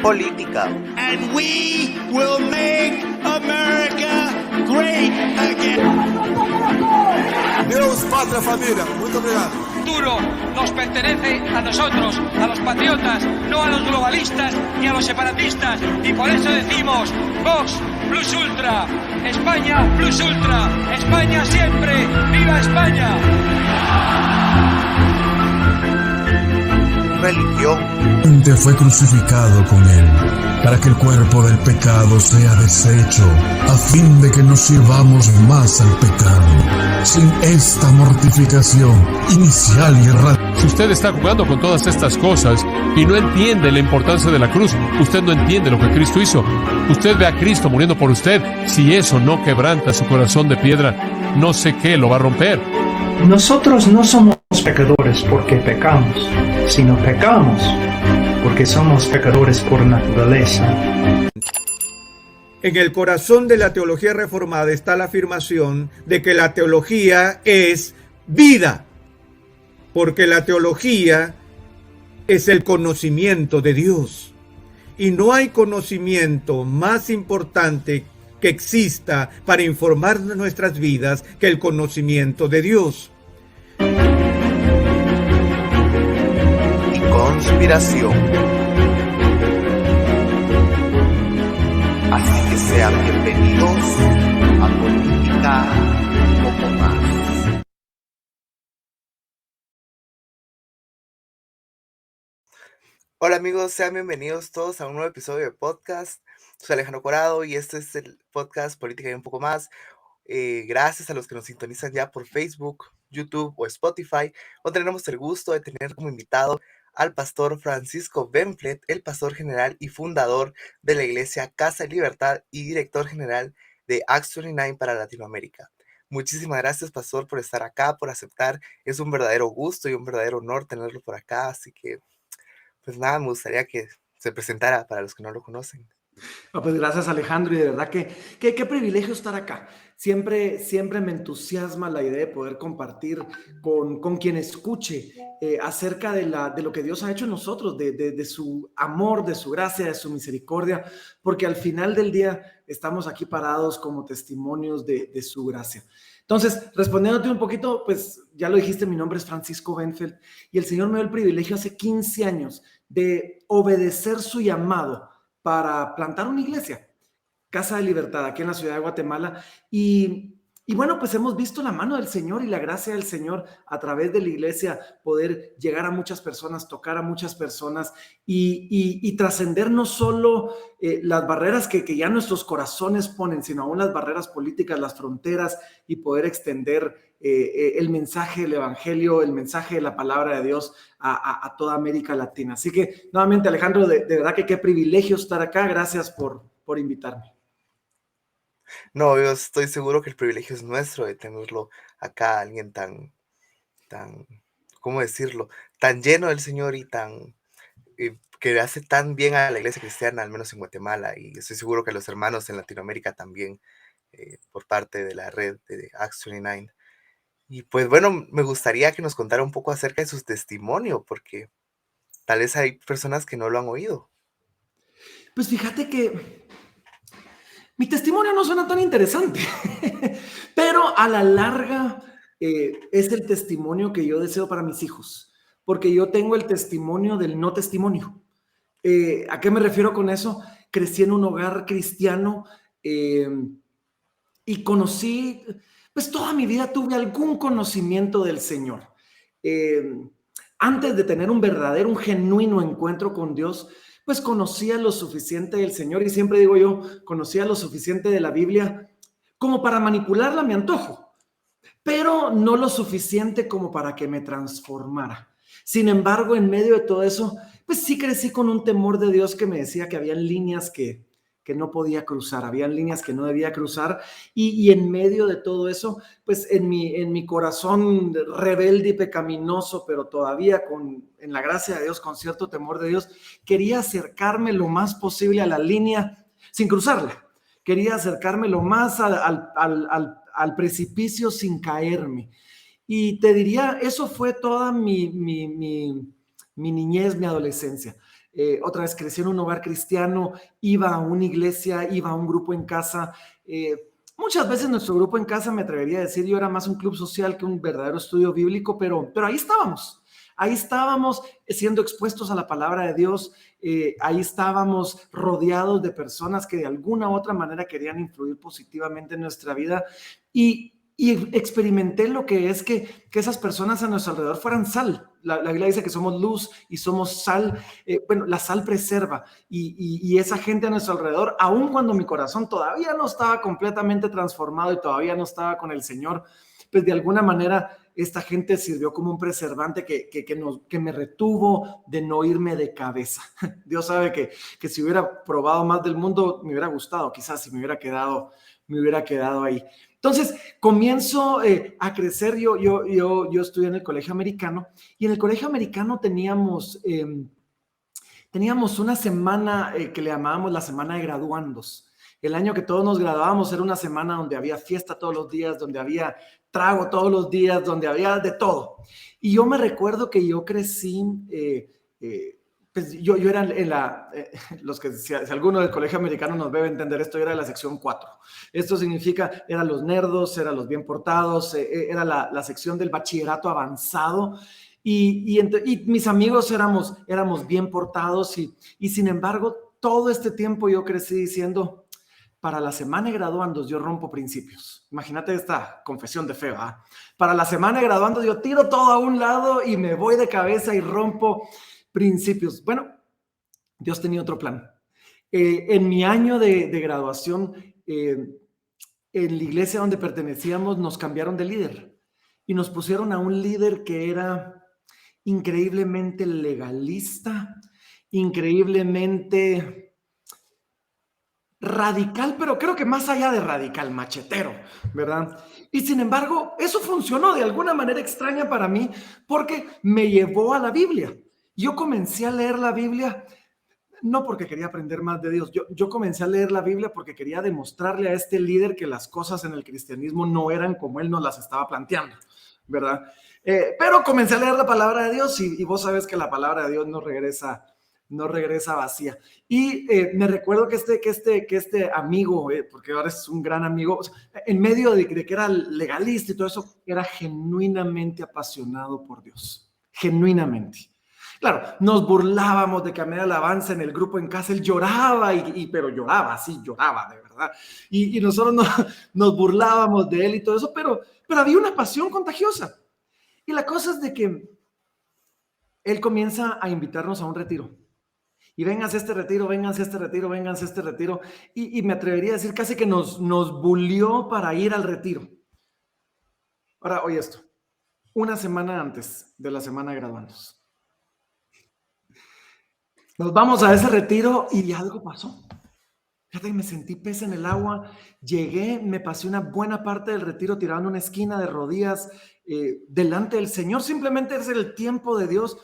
política. And we will make America great again. Deus, pátria, família. Muito obrigado. El futuro nos pertenece a nosotros, a los patriotas, no a los globalistas ni a los separatistas. Y por eso decimos, Vox plus ultra, España plus ultra, España siempre, ¡viva España! Religión. Fue crucificado con él, para que el cuerpo del pecado sea deshecho, a fin de que no sirvamos más al pecado. Sin esta mortificación inicial y errada. Si usted está jugando con todas estas cosas y no entiende la importancia de la cruz, usted no entiende lo que Cristo hizo. Usted ve a Cristo muriendo por usted. Si eso no quebranta su corazón de piedra, no sé qué lo va a romper. Nosotros no somos pecadores porque pecamos, sino pecamos porque somos pecadores por naturaleza. En el corazón de la teología reformada está la afirmación de que la teología es vida, porque la teología es el conocimiento de Dios. Y no hay conocimiento más importante que exista para informar nuestras vidas que el conocimiento de Dios. Y conspiración. Así que sean bienvenidos a Política un poco más. Hola amigos, sean bienvenidos todos a un nuevo episodio de podcast. Soy Alejandro Corado y este es el podcast Política y un poco más. Gracias a los que nos sintonizan ya por Facebook, YouTube o Spotify. Hoy tenemos el gusto de tener como invitado al pastor Francisco Benflet, el pastor general y fundador de la iglesia Casa de Libertad y director general de Acts 29 para Latinoamérica. Muchísimas gracias, pastor, por estar acá, por aceptar. Es un verdadero gusto y un verdadero honor tenerlo por acá, así que pues nada, me gustaría que se presentara para los que no lo conocen. Pues gracias, Alejandro, y de verdad que qué privilegio estar acá. Siempre me entusiasma la idea de poder compartir con quien escuche acerca de lo que Dios ha hecho en nosotros, de su amor, de su gracia, de su misericordia, porque al final del día estamos aquí parados como testimonios de su gracia. Entonces, respondiéndote un poquito, pues ya lo dijiste, mi nombre es Francisco Benfeld y el Señor me dio el privilegio hace 15 años de obedecer su llamado para plantar una iglesia, Casa de Libertad, aquí en la ciudad de Guatemala. Y bueno, pues hemos visto la mano del Señor y la gracia del Señor a través de la iglesia, poder llegar a muchas personas, tocar a muchas personas y trascender no solo las barreras que ya nuestros corazones ponen, sino aún las barreras políticas, las fronteras, y poder extender el mensaje del evangelio, el mensaje de la palabra de Dios a toda América Latina. Así que nuevamente, Alejandro, de verdad que qué privilegio estar acá. Gracias por invitarme. No, yo estoy seguro que el privilegio es nuestro de tenerlo acá, alguien tan, ¿cómo decirlo? Tan lleno del Señor y que hace tan bien a la iglesia cristiana, al menos en Guatemala, y estoy seguro que a los hermanos en Latinoamérica también, por parte de la red de Acts 29. Y pues bueno, me gustaría que nos contara un poco acerca de su testimonio, porque tal vez hay personas que no lo han oído. Pues fíjate que mi testimonio no suena tan interesante, pero a la larga es el testimonio que yo deseo para mis hijos, porque yo tengo el testimonio del no testimonio. ¿A qué me refiero con eso? Crecí en un hogar cristiano y conocí, pues toda mi vida tuve algún conocimiento del Señor. Antes de tener un genuino encuentro con Dios, pues conocía lo suficiente del Señor, y siempre digo yo, conocía lo suficiente de la Biblia como para manipularla a mi antojo, pero no lo suficiente como para que me transformara. Sin embargo, en medio de todo eso, pues sí crecí con un temor de Dios que me decía que habían líneas que no podía cruzar, habían líneas que no debía cruzar, y en medio de todo eso, pues en mi corazón rebelde y pecaminoso, pero todavía en la gracia de Dios, con cierto temor de Dios, quería acercarme lo más posible a la línea sin cruzarla. Quería acercarme lo más al precipicio sin caerme. Y te diría, eso fue toda mi niñez, mi adolescencia. otra vez crecí en un hogar cristiano, iba a una iglesia, iba a un grupo en casa. Muchas veces nuestro grupo en casa, me atrevería a decir, yo era más un club social que un verdadero estudio bíblico, pero ahí estábamos. Ahí estábamos siendo expuestos a la palabra de Dios, ahí estábamos rodeados de personas que de alguna u otra manera querían influir positivamente en nuestra vida y experimenté lo que es que esas personas a nuestro alrededor fueran sal. La Biblia dice que somos luz y somos sal. Bueno, la sal preserva y esa gente a nuestro alrededor, aun cuando mi corazón todavía no estaba completamente transformado y todavía no estaba con el Señor, pues de alguna manera esta gente sirvió como un preservante que me retuvo de no irme de cabeza. Dios sabe que si hubiera probado más del mundo me hubiera gustado, quizás si me hubiera quedado ahí. Entonces comienzo a crecer. Yo estudié en el colegio americano y en el colegio americano teníamos una semana que le llamábamos la semana de graduandos. El año que todos nos graduábamos era una semana donde había fiesta todos los días, donde había trago todos los días, donde había de todo. Y yo me recuerdo que yo crecí, pues yo era en los que si alguno del colegio americano nos debe entender esto, yo era de la sección 4. Esto significa, eran los nerdos, eran los bien portados, era la sección del bachillerato avanzado. Y mis amigos éramos bien portados y sin embargo, todo este tiempo yo crecí diciendo, para la semana de graduandos yo rompo principios. Imagínate esta confesión de fe, ¿verdad? Para la semana de graduandos yo tiro todo a un lado y me voy de cabeza y rompo principios. Bueno, Dios tenía otro plan. En mi año de graduación, en la iglesia donde pertenecíamos, nos cambiaron de líder y nos pusieron a un líder que era increíblemente legalista, increíblemente radical, pero creo que más allá de radical, machetero, ¿verdad? Y sin embargo, eso funcionó de alguna manera extraña para mí porque me llevó a la Biblia. Yo comencé a leer la Biblia no porque quería aprender más de Dios. Yo comencé a leer la Biblia porque quería demostrarle a este líder que las cosas en el cristianismo no eran como él nos las estaba planteando, ¿verdad? Pero comencé a leer la palabra de Dios y vos sabes que la palabra de Dios no regresa vacía. Y me recuerdo que este amigo, porque ahora es un gran amigo, o sea, en medio de que era legalista y todo eso, era genuinamente apasionado por Dios, genuinamente. Claro, nos burlábamos de que a media alabanza en el grupo en casa él lloraba, pero lloraba, sí, lloraba de verdad. Y nosotros nos burlábamos de él y todo eso, pero había una pasión contagiosa. Y la cosa es de que él comienza a invitarnos a un retiro. Y vénganse a este retiro, vénganse a este retiro, vénganse a este retiro. Y me atrevería a decir casi que nos bulió para ir al retiro. Ahora, oye esto. Una semana antes de la semana de graduandos. Nos vamos a ese retiro y algo pasó. Fíjate, me sentí pez en el agua. Llegué, me pasé una buena parte del retiro tirado en una esquina de rodillas delante del Señor. Simplemente es el tiempo de Dios.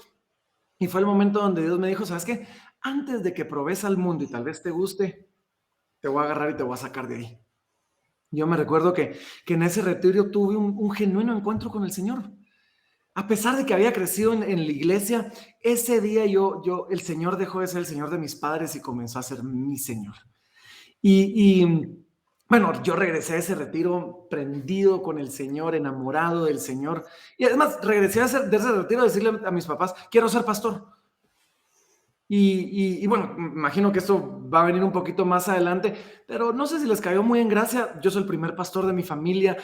Y fue el momento donde Dios me dijo, ¿sabes qué? Antes de que probes al mundo y tal vez te guste, te voy a agarrar y te voy a sacar de ahí. Yo me recuerdo que en ese retiro tuve un genuino encuentro con el Señor. A pesar de que había crecido en la iglesia, ese día el Señor dejó de ser el Señor de mis padres y comenzó a ser mi Señor. Bueno, yo regresé a ese retiro prendido con el Señor, enamorado del Señor. Y además regresé de ese retiro a decirle a mis papás, quiero ser pastor. Y bueno, imagino que esto va a venir un poquito más adelante, pero no sé si les cayó muy en gracia. Yo soy el primer pastor de mi familia.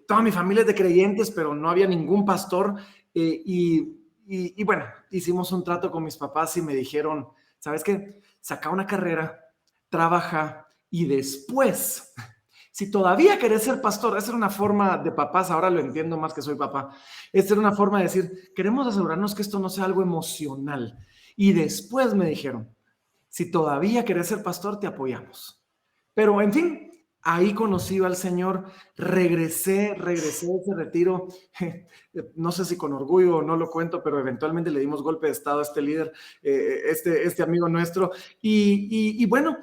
Toda mi familia es de creyentes, pero no había ningún pastor. Y bueno, hicimos un trato con mis papás y me dijeron, ¿sabes qué? Saca una carrera, trabaja y después, si todavía querés ser pastor, esa era una forma de papás, ahora lo entiendo más que soy papá. Esta era una forma de decir, queremos asegurarnos que esto no sea algo emocional. Y después me dijeron, si todavía querés ser pastor, te apoyamos. Pero en fin, ahí conocí al Señor, regresé de ese retiro, no sé si con orgullo o no lo cuento, pero eventualmente le dimos golpe de estado a este líder, este amigo nuestro. Y bueno,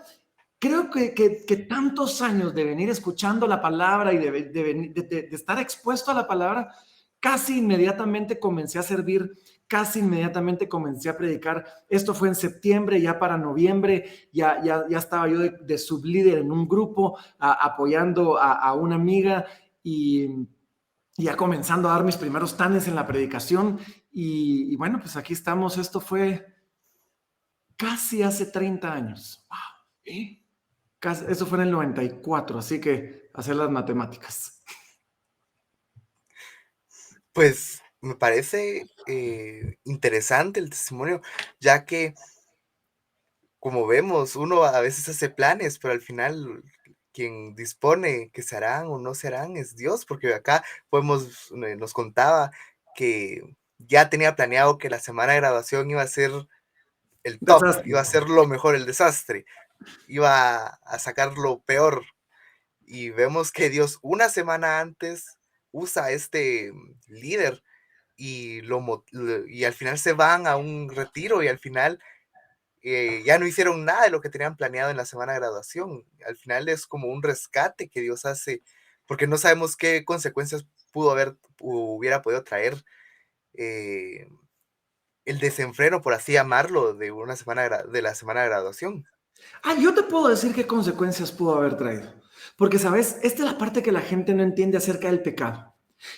creo que tantos años de venir escuchando la palabra y de estar expuesto a la palabra, casi inmediatamente comencé a servir, casi inmediatamente comencé a predicar. Esto fue en septiembre, ya para noviembre, ya estaba yo de sublíder en un grupo, apoyando a una amiga y ya comenzando a dar mis primeros tanes en la predicación. Y bueno, pues aquí estamos. Esto fue casi hace 30 años. Wow. Eso fue en el 94, así que hacer las matemáticas. Pues me parece interesante el testimonio, ya que, como vemos, uno a veces hace planes, pero al final quien dispone que se harán o no se harán es Dios, porque acá nos contaba que ya tenía planeado que la semana de graduación iba a ser el top, Desastre. iba a ser lo mejor, el desastre, iba a sacar lo peor. Y vemos que Dios una semana antes usa a este líder y y al final se van a un retiro y al final ya no hicieron nada de lo que tenían planeado en la semana de graduación. Al final es como un rescate que Dios hace, porque no sabemos qué consecuencias hubiera podido traer eh, el desenfreno, por así llamarlo, de de la semana de graduación. Yo te puedo decir qué consecuencias pudo haber traído. Porque, ¿sabes? Esta es la parte que la gente no entiende acerca del pecado.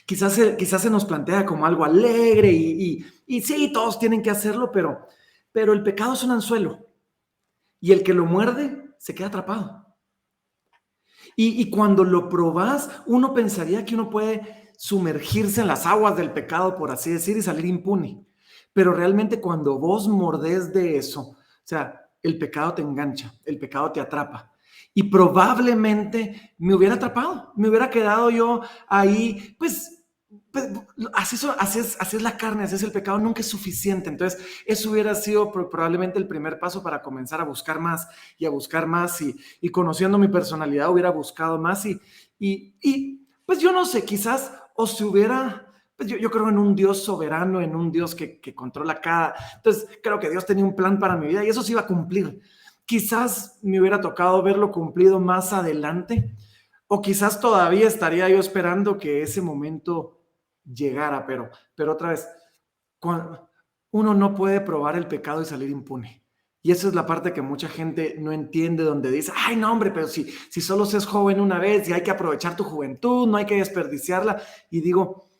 Quizás se nos plantea como algo alegre y sí, todos tienen que hacerlo, pero el pecado es un anzuelo y el que lo muerde se queda atrapado. Y cuando lo probas, uno pensaría que uno puede sumergirse en las aguas del pecado, por así decir, y salir impune. Pero realmente cuando vos mordés de eso, o sea, el pecado te engancha, el pecado te atrapa. Y probablemente me hubiera atrapado, me hubiera quedado yo ahí, pues así es la carne, así es el pecado, nunca es suficiente. Entonces, eso hubiera sido probablemente el primer paso para comenzar a buscar más y a buscar más. Y conociendo mi personalidad, hubiera buscado más. Pues yo no sé, quizás o se hubiera. Pues yo creo en un Dios soberano, en un Dios que controla cada. Entonces, creo que Dios tenía un plan para mi vida y eso se iba a cumplir. Quizás me hubiera tocado verlo cumplido más adelante, o quizás todavía estaría yo esperando que ese momento llegara, pero otra vez, uno no puede probar el pecado y salir impune. Y esa es la parte que mucha gente no entiende, donde dice, ay, no, hombre, pero si solo seas joven una vez y hay que aprovechar tu juventud, no hay que desperdiciarla. Y digo,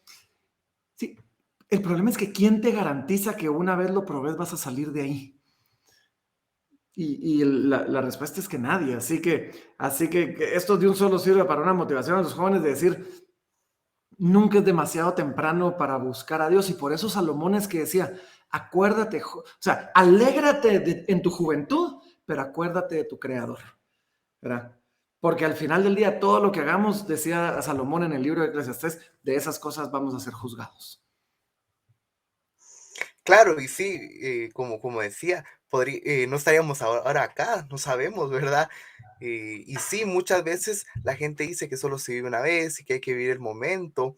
sí, el problema es que ¿quién te garantiza que una vez lo probes vas a salir de ahí? Y la respuesta es que nadie. Así que esto de un solo sirve para una motivación a los jóvenes de decir, nunca es demasiado temprano para buscar a Dios. Y por eso Salomón es que decía, acuérdate, o sea, alégrate en tu juventud, pero acuérdate de tu Creador, ¿verdad? Porque al final del día, todo lo que hagamos, decía Salomón en el libro de Eclesiastés, de esas cosas vamos a ser juzgados. Claro, y sí, como decía, no estaríamos ahora acá, no sabemos, ¿verdad? Y sí, muchas veces la gente dice que solo se vive una vez y que hay que vivir el momento,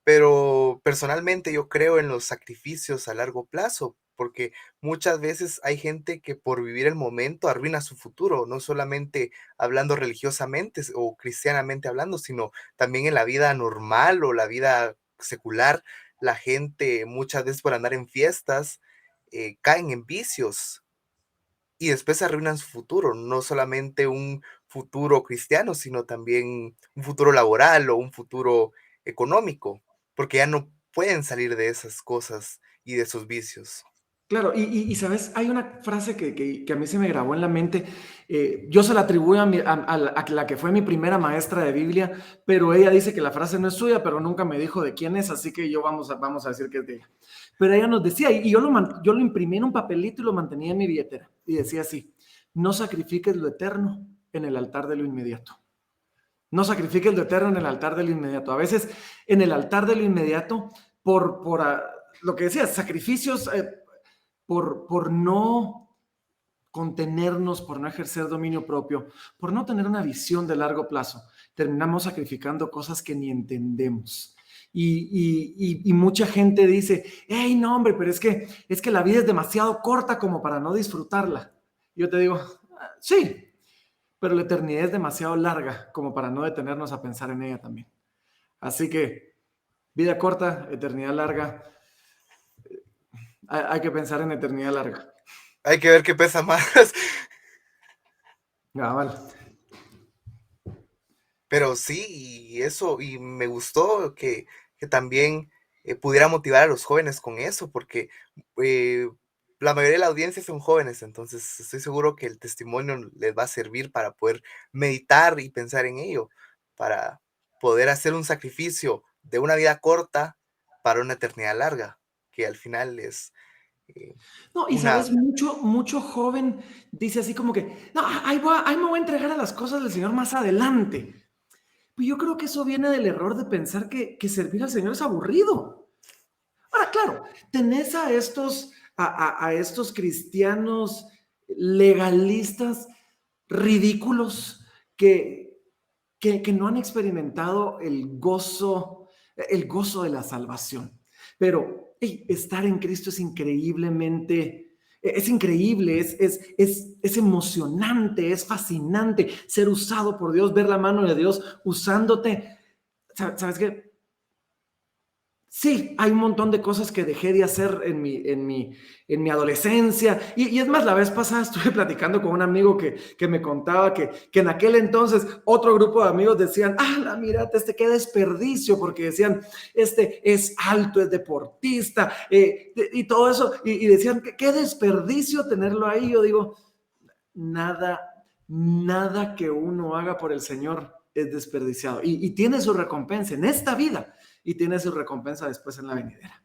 pero personalmente yo creo en los sacrificios a largo plazo, porque muchas veces hay gente que por vivir el momento arruina su futuro, no solamente hablando religiosamente o cristianamente hablando, sino también en la vida normal o la vida secular. La gente muchas veces por andar en fiestas caen en vicios y después arruinan su futuro, no solamente un futuro cristiano, sino también un futuro laboral o un futuro económico, porque ya no pueden salir de esas cosas y de esos vicios. Claro, sabes, hay una frase que a mí se me grabó en la mente. Yo se la atribuyo a la que fue mi primera maestra de Biblia, pero ella dice que la frase no es suya, pero nunca me dijo de quién es, así que vamos a decir que es de ella. Pero ella nos decía, y yo lo imprimí en un papelito y lo mantenía en mi billetera, y decía así: no sacrifiques lo eterno en el altar de lo inmediato. No sacrifiques lo eterno en el altar de lo inmediato. A veces en el altar de lo inmediato, por lo que decías, sacrificios... por no contenernos, por no ejercer dominio propio, por no tener una visión de largo plazo, terminamos sacrificando cosas que ni entendemos. Y mucha gente dice, hey, no, hombre, pero es que la vida es demasiado corta como para no disfrutarla. Yo te digo, sí, pero la eternidad es demasiado larga como para no detenernos a pensar en ella también. Así que Vida corta, eternidad larga. Hay que pensar en eternidad larga. Hay que ver qué pesa más. Vale. Pero sí, y eso, y me gustó que también pudiera motivar a los jóvenes con eso, porque eh, la mayoría de la audiencia son jóvenes, entonces estoy seguro que el testimonio les va a servir para poder meditar y pensar en ello, para poder hacer un sacrificio de una vida corta para una eternidad larga, que al final es eh, No, y una... sabes, mucho joven dice así como que, no, ahí me voy a entregar a las cosas del Señor más adelante. Pues yo creo que eso viene del error de pensar que servir al Señor es aburrido. Ahora, claro, tenés a estos cristianos legalistas ridículos que no han experimentado el gozo de la salvación. Pero hey, estar en Cristo es increíblemente, es increíble, es emocionante, es fascinante ser usado por Dios, ver la mano de Dios usándote. ¿Sabes qué? Sí, hay un montón de cosas que dejé de hacer en mi adolescencia. Y es más, la vez pasada estuve platicando con un amigo que me contaba que en aquel entonces otro grupo de amigos decían, mírate, qué desperdicio, porque decían, este es alto, es deportista, y todo eso. Y decían, qué desperdicio tenerlo ahí. Yo digo, nada que uno haga por el Señor es desperdiciado. Y tiene su recompensa en esta vida y tiene su recompensa después en la venidera.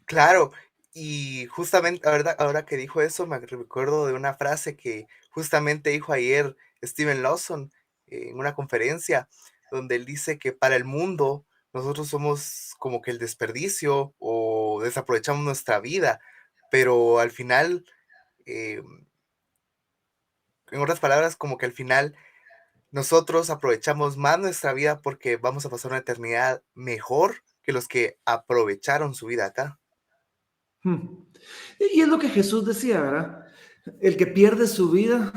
Claro, y justamente ahora que dijo eso, me recuerdo de una frase que justamente dijo ayer Steven Lawson en una conferencia, donde él dice que para el mundo nosotros somos como que el desperdicio o desaprovechamos nuestra vida, pero al final, eh, en otras palabras, como que al final nosotros aprovechamos más nuestra vida porque vamos a pasar una eternidad mejor que los que aprovecharon su vida acá. Y es lo que Jesús decía, ¿verdad? El que pierde su vida,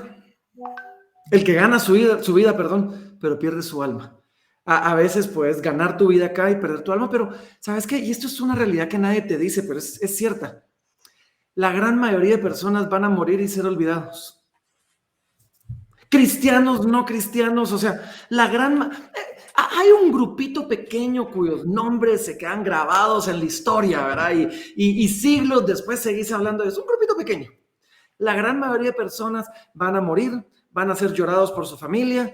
el que gana su vida, perdón, pero pierde su alma. A veces puedes ganar tu vida acá y perder tu alma, pero ¿sabes qué? Y esto es una realidad que nadie te dice, pero es cierta. La gran mayoría de personas van a morir y ser olvidados. Cristianos, no cristianos, o sea, hay un grupito pequeño cuyos nombres se quedan grabados en la historia, ¿verdad? Y siglos después seguís hablando de eso, un grupito pequeño. La gran mayoría de personas van a morir, van a ser llorados por su familia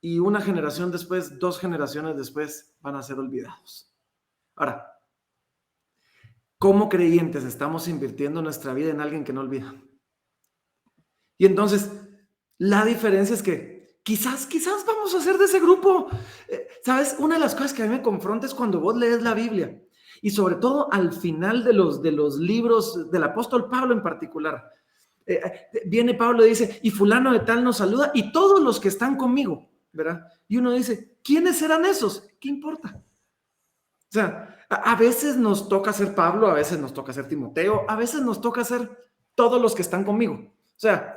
y una generación después, 2 generaciones después, van a ser olvidados. Ahora, ¿cómo creyentes estamos invirtiendo nuestra vida en alguien que no olvida? Y entonces, la diferencia es que quizás vamos a ser de ese grupo. ¿Sabes? Una de las cosas que a mí me confronta es cuando vos lees la Biblia y sobre todo al final de los libros del apóstol Pablo en particular. Viene Pablo y dice, y fulano de tal nos saluda y todos los que están conmigo, ¿verdad? Y uno dice, ¿quiénes serán esos? ¿Qué importa? O sea, a veces nos toca ser Pablo, a veces nos toca ser Timoteo, a veces nos toca ser todos los que están conmigo. O sea,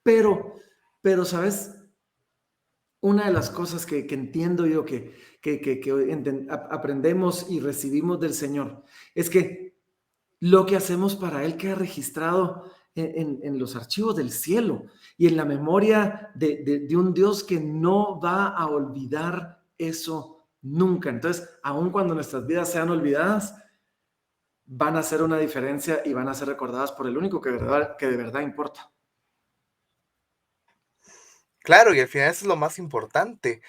pero, ¿sabes? Una de las cosas que entiendo yo que aprendemos y recibimos del Señor es que lo que hacemos para Él queda registrado en los archivos del cielo y en la memoria de un Dios que no va a olvidar eso nunca. Entonces, aun cuando nuestras vidas sean olvidadas, van a hacer una diferencia y van a ser recordadas por el único que de verdad importa. Claro, y al final eso es lo más importante.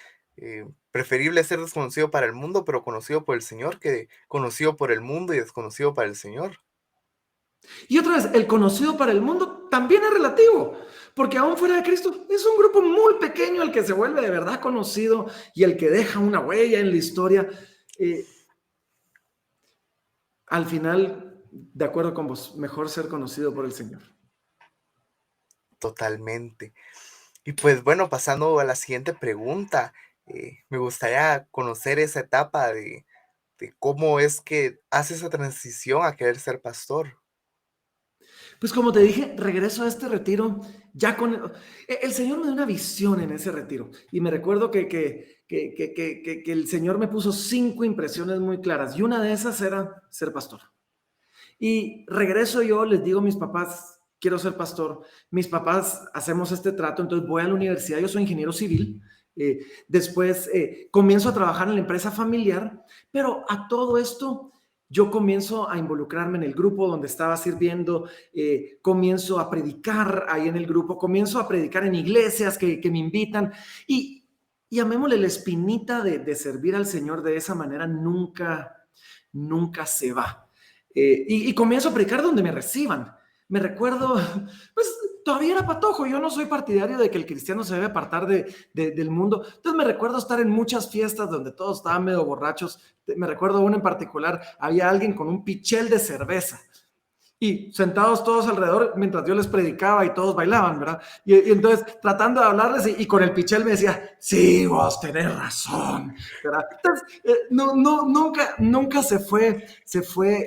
Preferible ser desconocido para el mundo, pero conocido por el Señor, que conocido por el mundo y desconocido para el Señor. Y otra vez, el conocido para el mundo también es relativo, porque aún fuera de Cristo es un grupo muy pequeño el que se vuelve de verdad conocido y el que deja una huella en la historia. Al final, de acuerdo con vos, mejor ser conocido por el Señor. Totalmente. Y pues bueno, pasando a la siguiente pregunta, me gustaría conocer esa etapa de cómo es que hace esa transición a querer ser pastor. Pues como te dije, regreso a este retiro ya con... El Señor me dio una visión en ese retiro y me recuerdo que el Señor me puso 5 impresiones muy claras y una de esas era ser pastor. Y regreso yo, les digo a mis papás, quiero ser pastor. Mis papás hacemos este trato, entonces voy a la universidad, yo soy ingeniero civil. Después comienzo a trabajar en la empresa familiar, pero a todo esto yo comienzo a involucrarme en el grupo donde estaba sirviendo, comienzo a predicar ahí en el grupo, comienzo a predicar en iglesias que me invitan y llamémosle la espinita de servir al Señor de esa manera nunca se va. Y comienzo a predicar donde me reciban. Me recuerdo, pues todavía era patojo, yo no soy partidario de que el cristiano se debe apartar del mundo. Entonces me recuerdo estar en muchas fiestas donde todos estaban medio borrachos. Me recuerdo una en particular, había alguien con un pichel de cerveza y sentados todos alrededor mientras yo les predicaba y todos bailaban, ¿verdad? Y entonces tratando de hablarles y con el pichel me decía, sí, vos tenés razón, ¿verdad? Entonces, nunca se fue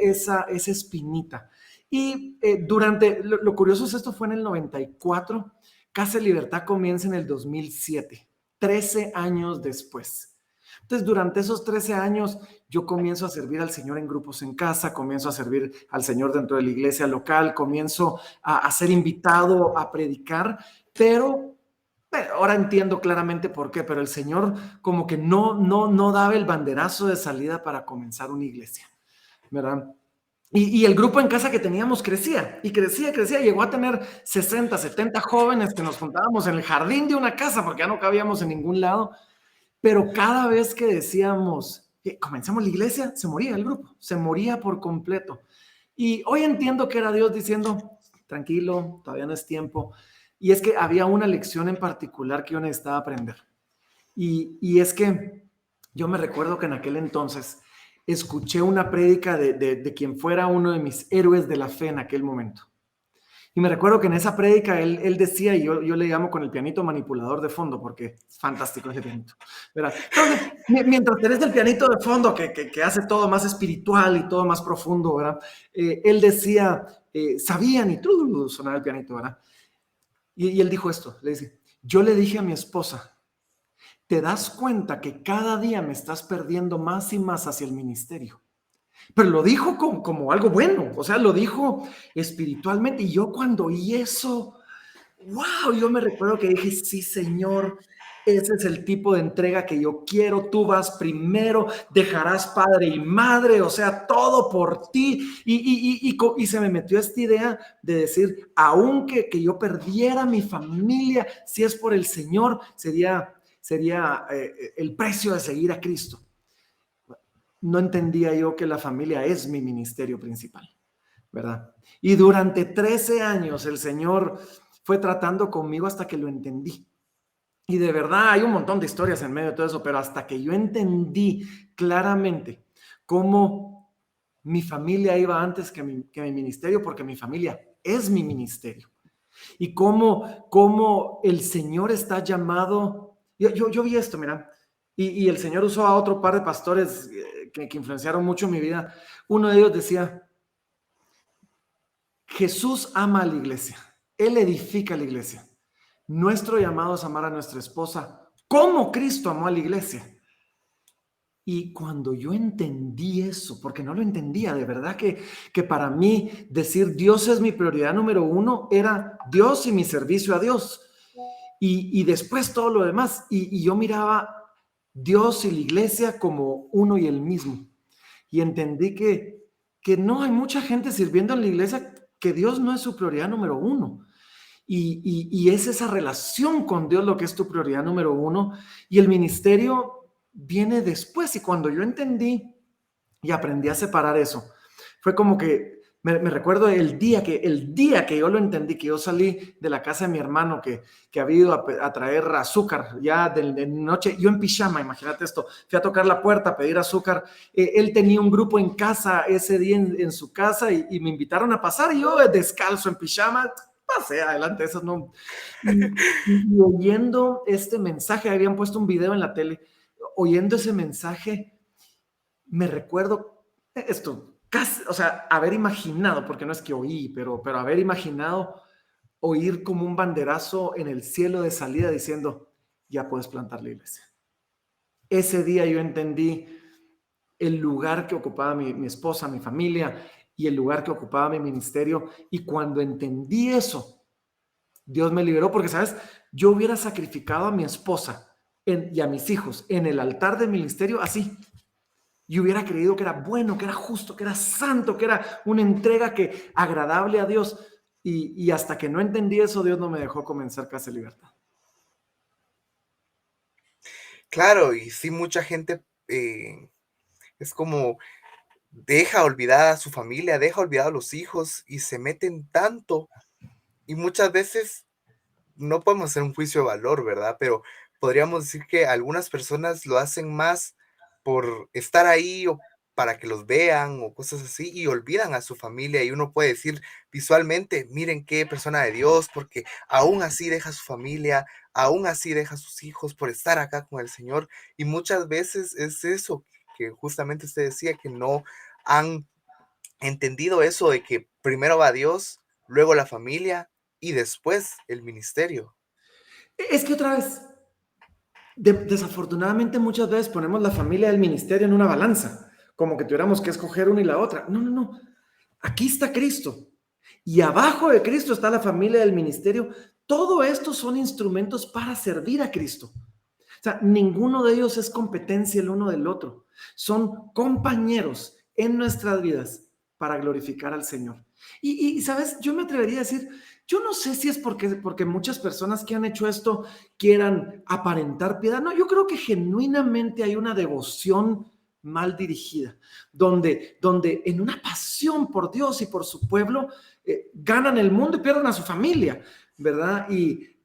esa espinita. Y durante, lo curioso es esto fue en el 94, Casa de Libertad comienza en el 2007, 13 años después. Entonces, durante esos 13 años, yo comienzo a servir al Señor en grupos en casa, comienzo a servir al Señor dentro de la iglesia local, comienzo a ser invitado a predicar, pero ahora entiendo claramente por qué, pero el Señor como que no daba el banderazo de salida para comenzar una iglesia, ¿verdad? Y el grupo en casa que teníamos crecía, llegó a tener 60, 70 jóvenes que nos juntábamos en el jardín de una casa porque ya no cabíamos en ningún lado, pero cada vez que decíamos que comenzamos la iglesia, se moría el grupo, se moría por completo. Y hoy entiendo que era Dios diciendo, tranquilo, todavía no es tiempo, y es que había una lección en particular que yo necesitaba aprender, y es que yo me recuerdo que en aquel entonces escuché una prédica de quien fuera uno de mis héroes de la fe en aquel momento. Y me recuerdo que en esa prédica él decía, y yo le llamo con el pianito manipulador de fondo, porque es fantástico ese pianito, ¿verdad? Entonces, mientras tenés el pianito de fondo que hace todo más espiritual y todo más profundo, ¿verdad? Él decía, sabían y sonaba el pianito, ¿verdad? Y él dijo esto, le dice, yo le dije a mi esposa, ¿te das cuenta que cada día me estás perdiendo más y más hacia el ministerio? Pero lo dijo como algo bueno, o sea, lo dijo espiritualmente. Y yo cuando oí eso, wow, yo me recuerdo que dije, sí, Señor, ese es el tipo de entrega que yo quiero. Tú vas primero, dejarás padre y madre, o sea, todo por ti. Y se me metió esta idea de decir, aunque que yo perdiera mi familia, si es por el Señor, sería el precio de seguir a Cristo. No entendía yo que la familia es mi ministerio principal, ¿verdad? Y durante 13 años el Señor fue tratando conmigo hasta que lo entendí. Y de verdad hay un montón de historias en medio de todo eso, pero hasta que yo entendí claramente cómo mi familia iba antes que mi ministerio, porque mi familia es mi ministerio. Y cómo el Señor está llamado. Yo vi esto, mira, y el Señor usó a otro par de pastores que influenciaron mucho mi vida. Uno de ellos decía, Jesús ama a la iglesia, Él edifica la iglesia. Nuestro llamado es amar a nuestra esposa como Cristo amó a la iglesia. Y cuando yo entendí eso, porque no lo entendía, de verdad que para mí decir Dios es mi prioridad número 1 era Dios y mi servicio a Dios. Y después todo lo demás. Y yo miraba Dios y la iglesia como uno y el mismo. Y entendí que no hay mucha gente sirviendo en la iglesia que Dios no es su prioridad número 1. Y es esa relación con Dios lo que es tu prioridad número 1. Y el ministerio viene después. Y cuando yo entendí y aprendí a separar eso, fue como que me recuerdo el día que yo lo entendí, que yo salí de la casa de mi hermano que había ido a traer azúcar ya de noche, yo en pijama, imagínate esto, fui a tocar la puerta a pedir azúcar. Él tenía un grupo en casa ese día en su casa y me invitaron a pasar y yo descalzo en pijama, pasé adelante, eso no. Y oyendo este mensaje, habían puesto un video en la tele, oyendo ese mensaje, me recuerdo esto. casi, o sea, haber imaginado, porque no es que oí, pero haber imaginado oír como un banderazo en el cielo de salida diciendo, ya puedes plantar la iglesia. Ese día yo entendí el lugar que ocupaba mi esposa, mi familia, y el lugar que ocupaba mi ministerio. Y cuando entendí eso, Dios me liberó, porque, ¿sabes? Yo hubiera sacrificado a mi esposa y a mis hijos en el altar del ministerio así. Y hubiera creído que era bueno, que era justo, que era santo, que era una entrega agradable a Dios. Y hasta que no entendí eso, Dios no me dejó comenzar Casa de Libertad. Claro, y sí, mucha gente es como deja olvidada a su familia, deja olvidada a los hijos y se meten tanto. Y muchas veces no podemos hacer un juicio de valor, ¿verdad? Pero podríamos decir que algunas personas lo hacen más por estar ahí o para que los vean o cosas así y olvidan a su familia y uno puede decir visualmente, miren qué persona de Dios, porque aún así deja a su familia, aún así deja a sus hijos por estar acá con el Señor y muchas veces es eso que justamente usted decía, que no han entendido eso de que primero va Dios, luego la familia y después el ministerio. Es que otra vez, desafortunadamente muchas veces ponemos la familia del ministerio en una balanza, como que tuviéramos que escoger una y la otra. No, no, no. Aquí está Cristo. Y abajo de Cristo está la familia del ministerio. Todo esto son instrumentos para servir a Cristo. O sea, ninguno de ellos es competencia el uno del otro. Son compañeros en nuestras vidas para glorificar al Señor. Y ¿sabes? Yo me atrevería a decir, yo no sé si es porque muchas personas que han hecho esto quieran aparentar piedad. No, yo creo que genuinamente hay una devoción mal dirigida, donde en una pasión por Dios y por su pueblo, ganan el mundo y pierden a su familia, ¿verdad? Y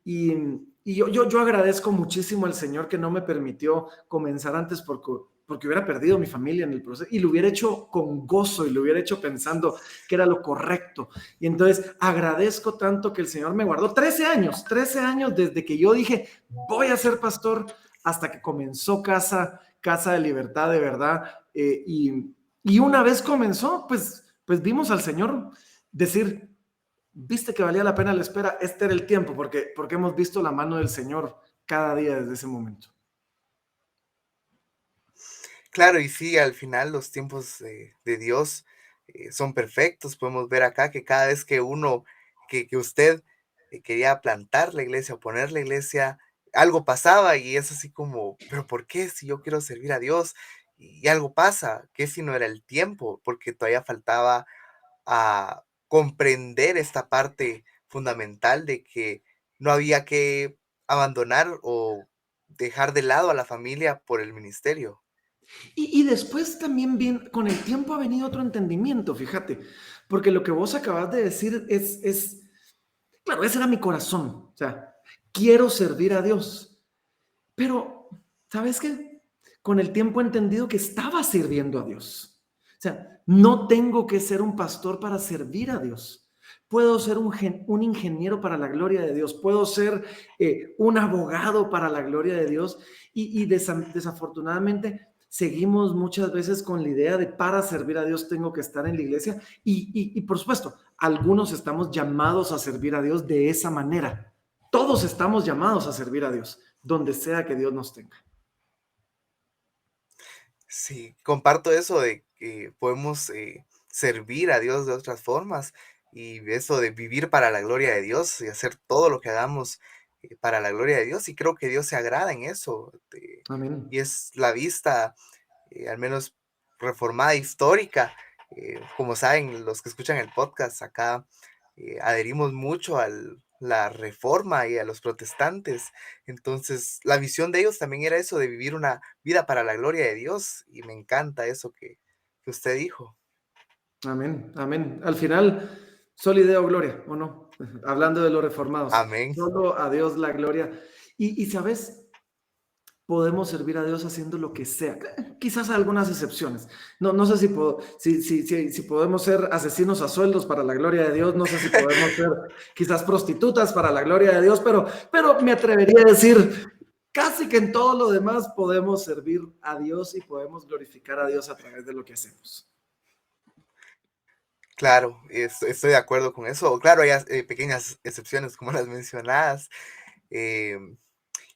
yo agradezco muchísimo al Señor que no me permitió comenzar antes porque hubiera perdido mi familia en el proceso y lo hubiera hecho con gozo y lo hubiera hecho pensando que era lo correcto. Y entonces agradezco tanto que el Señor me guardó 13 años desde que yo dije voy a ser pastor hasta que comenzó Casa de Libertad de verdad. Y una vez comenzó, pues vimos al Señor decir, viste que valía la pena la espera, este era el tiempo, porque hemos visto la mano del Señor cada día desde ese momento. Claro, y sí, al final los tiempos de Dios son perfectos. Podemos ver acá que cada vez que que usted quería plantar la iglesia o poner la iglesia, algo pasaba y es así como, pero ¿por qué si yo quiero servir a Dios? Y algo pasa, ¿qué si no era el tiempo? Porque todavía faltaba a comprender esta parte fundamental de que no había que abandonar o dejar de lado a la familia por el ministerio. Y después también bien, con el tiempo ha venido otro entendimiento, fíjate, porque lo que vos acabas de decir claro, ese era mi corazón, o sea, quiero servir a Dios, pero, ¿sabes qué? Con el tiempo he entendido que estaba sirviendo a Dios. O sea, no tengo que ser un pastor para servir a Dios. Puedo ser un ingeniero para la gloria de Dios. Puedo ser un abogado para la gloria de Dios. Y desafortunadamente seguimos muchas veces con la idea de para servir a Dios tengo que estar en la iglesia. Y por supuesto, algunos estamos llamados a servir a Dios de esa manera. Todos estamos llamados a servir a Dios, donde sea que Dios nos tenga. Sí, comparto eso de que podemos servir a Dios de otras formas y eso de vivir para la gloria de Dios y hacer todo lo que hagamos para la gloria de Dios y creo que Dios se agrada en eso Amén. y es la vista, al menos reformada histórica. Como saben, los que escuchan el podcast acá adherimos mucho a la reforma y a los protestantes. Entonces, la visión de ellos también era eso, de vivir una vida para la gloria de Dios. Y me encanta eso que usted dijo. Amén, amén. Al final, solo idea o gloria, ¿o no? Hablando de los reformados, Amén. solo a Dios la gloria. Y ¿sabes? Podemos servir a Dios haciendo lo que sea. Quizás algunas excepciones. No sé si podemos ser asesinos a sueldos para la gloria de Dios. No sé si podemos ser quizás prostitutas para la gloria de Dios, pero me atrevería a decir, casi que en todo lo demás podemos servir a Dios y podemos glorificar a Dios a través de lo que hacemos. Claro, estoy de acuerdo con eso. Claro, hay pequeñas excepciones como las mencionadas. em,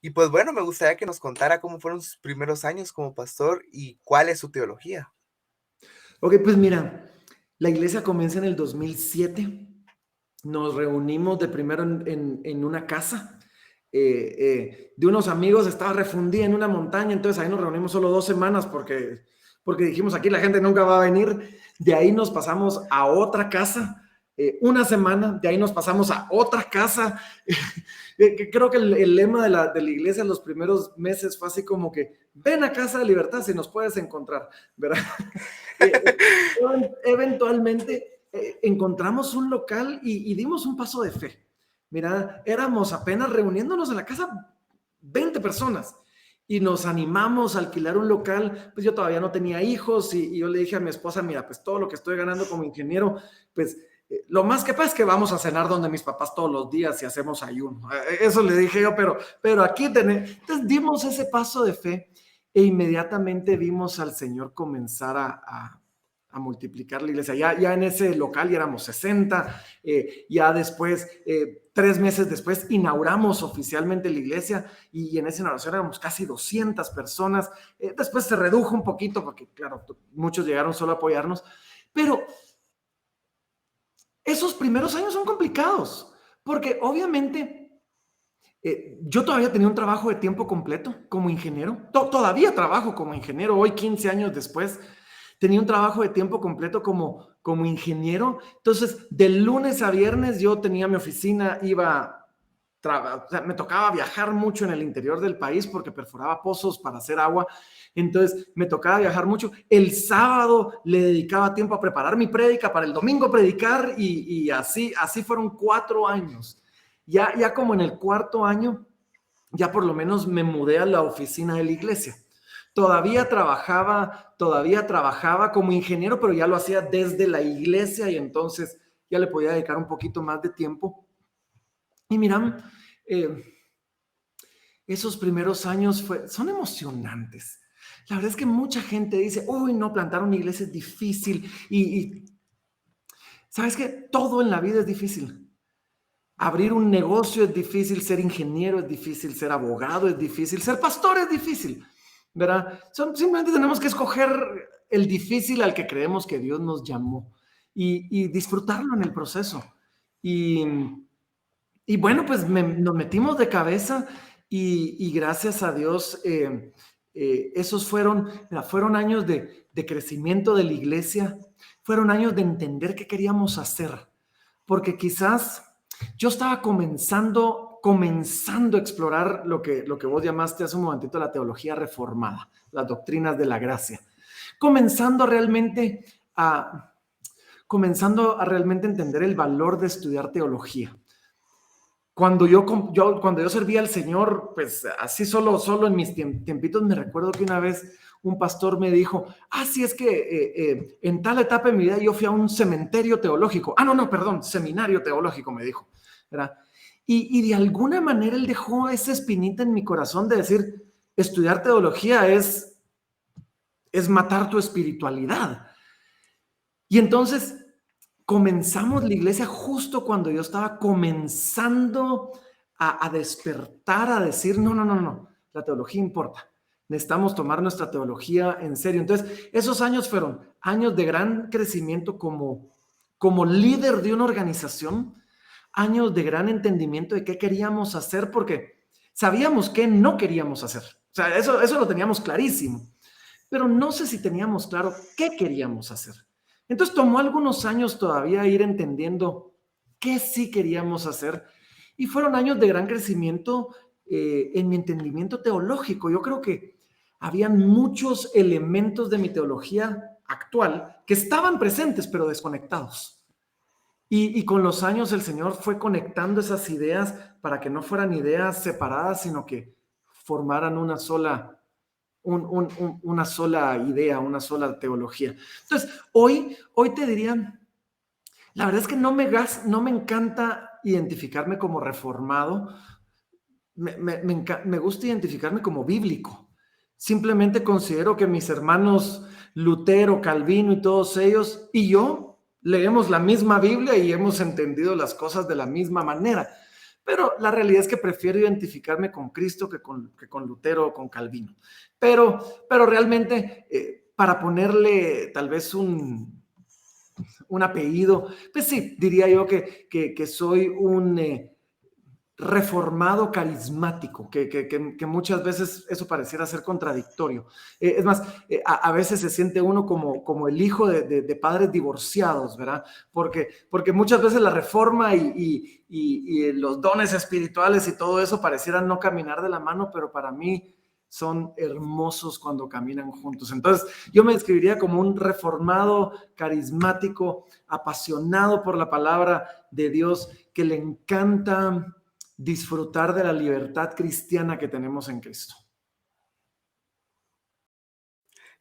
y pues bueno, me gustaría que nos contara cómo fueron sus primeros años como pastor y cuál es su teología. Ok, pues mira, la iglesia comienza en el 2007. Nos reunimos de primero en una casa de unos amigos, estaba refundida en una montaña, entonces ahí nos reunimos solo 2 semanas porque dijimos aquí la gente nunca va a venir. De ahí nos pasamos a otra casa, una semana, de ahí nos pasamos a otra casa. Creo que el lema de la iglesia en los primeros meses fue así como que ven a Casa de Libertad si nos puedes encontrar, ¿verdad? Eventualmente encontramos un local y dimos un paso de fe. Mira, éramos apenas reuniéndonos en la casa 20 personas y nos animamos a alquilar un local. Pues yo todavía no tenía hijos y yo le dije a mi esposa, mira, pues todo lo que estoy ganando como ingeniero, pues lo más que pasa es que vamos a cenar donde mis papás todos los días y hacemos ayuno. Eso le dije yo, pero aquí tenemos. Entonces dimos ese paso de fe e inmediatamente vimos al Señor comenzar a multiplicar la iglesia. Ya en ese local ya éramos 60, ya después, 3 meses después, inauguramos oficialmente la iglesia y en esa inauguración éramos casi 200 personas. Después se redujo un poquito porque, claro, muchos llegaron solo a apoyarnos, pero esos primeros años son complicados porque obviamente yo todavía tenía un trabajo de tiempo completo como ingeniero. Todavía trabajo como ingeniero, hoy 15 años después. Tenía un trabajo de tiempo completo como ingeniero. Entonces, de lunes a viernes yo tenía mi oficina, o sea, me tocaba viajar mucho en el interior del país porque perforaba pozos para hacer agua. Entonces, me tocaba viajar mucho. El sábado le dedicaba tiempo a preparar mi prédica para el domingo predicar y así fueron 4 años. Ya como en el 4.º año, ya por lo menos me mudé a la oficina de la iglesia. Todavía trabajaba como ingeniero, pero ya lo hacía desde la iglesia y entonces ya le podía dedicar un poquito más de tiempo. Y miran, esos primeros años son emocionantes. La verdad es que mucha gente dice, uy, no, plantar una iglesia es difícil. Y ¿sabes qué? Todo en la vida es difícil. Abrir un negocio es difícil, ser ingeniero es difícil, ser abogado es difícil, ser pastor es difícil, ¿verdad? Simplemente tenemos que escoger el difícil al que creemos que Dios nos llamó y disfrutarlo en el proceso. Y bueno, pues nos metimos de cabeza y gracias a Dios esos fueron años de crecimiento de la iglesia, fueron años de entender qué queríamos hacer, porque quizás yo estaba comenzando a explorar lo que vos llamaste hace un momentito la teología reformada, las doctrinas de la gracia, comenzando a realmente entender el valor de estudiar teología. Cuando yo servía al Señor, pues así solo en mis tiempitos, me recuerdo que una vez un pastor me dijo, sí, es que en tal etapa de mi vida yo fui a un cementerio teológico. Seminario teológico, me dijo, ¿verdad? Y de alguna manera él dejó esa espinita en mi corazón de decir, estudiar teología es matar tu espiritualidad. Y entonces comenzamos la iglesia justo cuando yo estaba comenzando a despertar, a decir, no, la teología importa. Necesitamos tomar nuestra teología en serio. Entonces, esos años fueron años de gran crecimiento como líder de una organización, años de gran entendimiento de qué queríamos hacer, porque sabíamos qué no queríamos hacer. O sea, eso lo teníamos clarísimo, pero no sé si teníamos claro qué queríamos hacer. Entonces, tomó algunos años todavía ir entendiendo qué sí queríamos hacer, y fueron años de gran crecimiento en mi entendimiento teológico. Yo creo que habían muchos elementos de mi teología actual que estaban presentes, pero desconectados. Y con los años el Señor fue conectando esas ideas para que no fueran ideas separadas, sino que formaran una sola idea, una sola teología. Entonces, hoy te diría, la verdad es que no me encanta identificarme como reformado. Me gusta identificarme como bíblico. Simplemente considero que mis hermanos Lutero, Calvino y todos ellos, y yo, leemos la misma Biblia y hemos entendido las cosas de la misma manera. Pero la realidad es que prefiero identificarme con Cristo que con Lutero o con Calvino. Pero realmente, para ponerle tal vez un apellido, pues sí, diría yo que soy un reformado carismático, que muchas veces eso pareciera ser contradictorio. Es más, a veces se siente uno como el hijo de padres divorciados, ¿verdad? Porque muchas veces la reforma y los dones espirituales y todo eso parecieran no caminar de la mano, pero para mí son hermosos cuando caminan juntos. Entonces, yo me describiría como un reformado, carismático, apasionado por la palabra de Dios, que le encanta disfrutar de la libertad cristiana que tenemos en Cristo.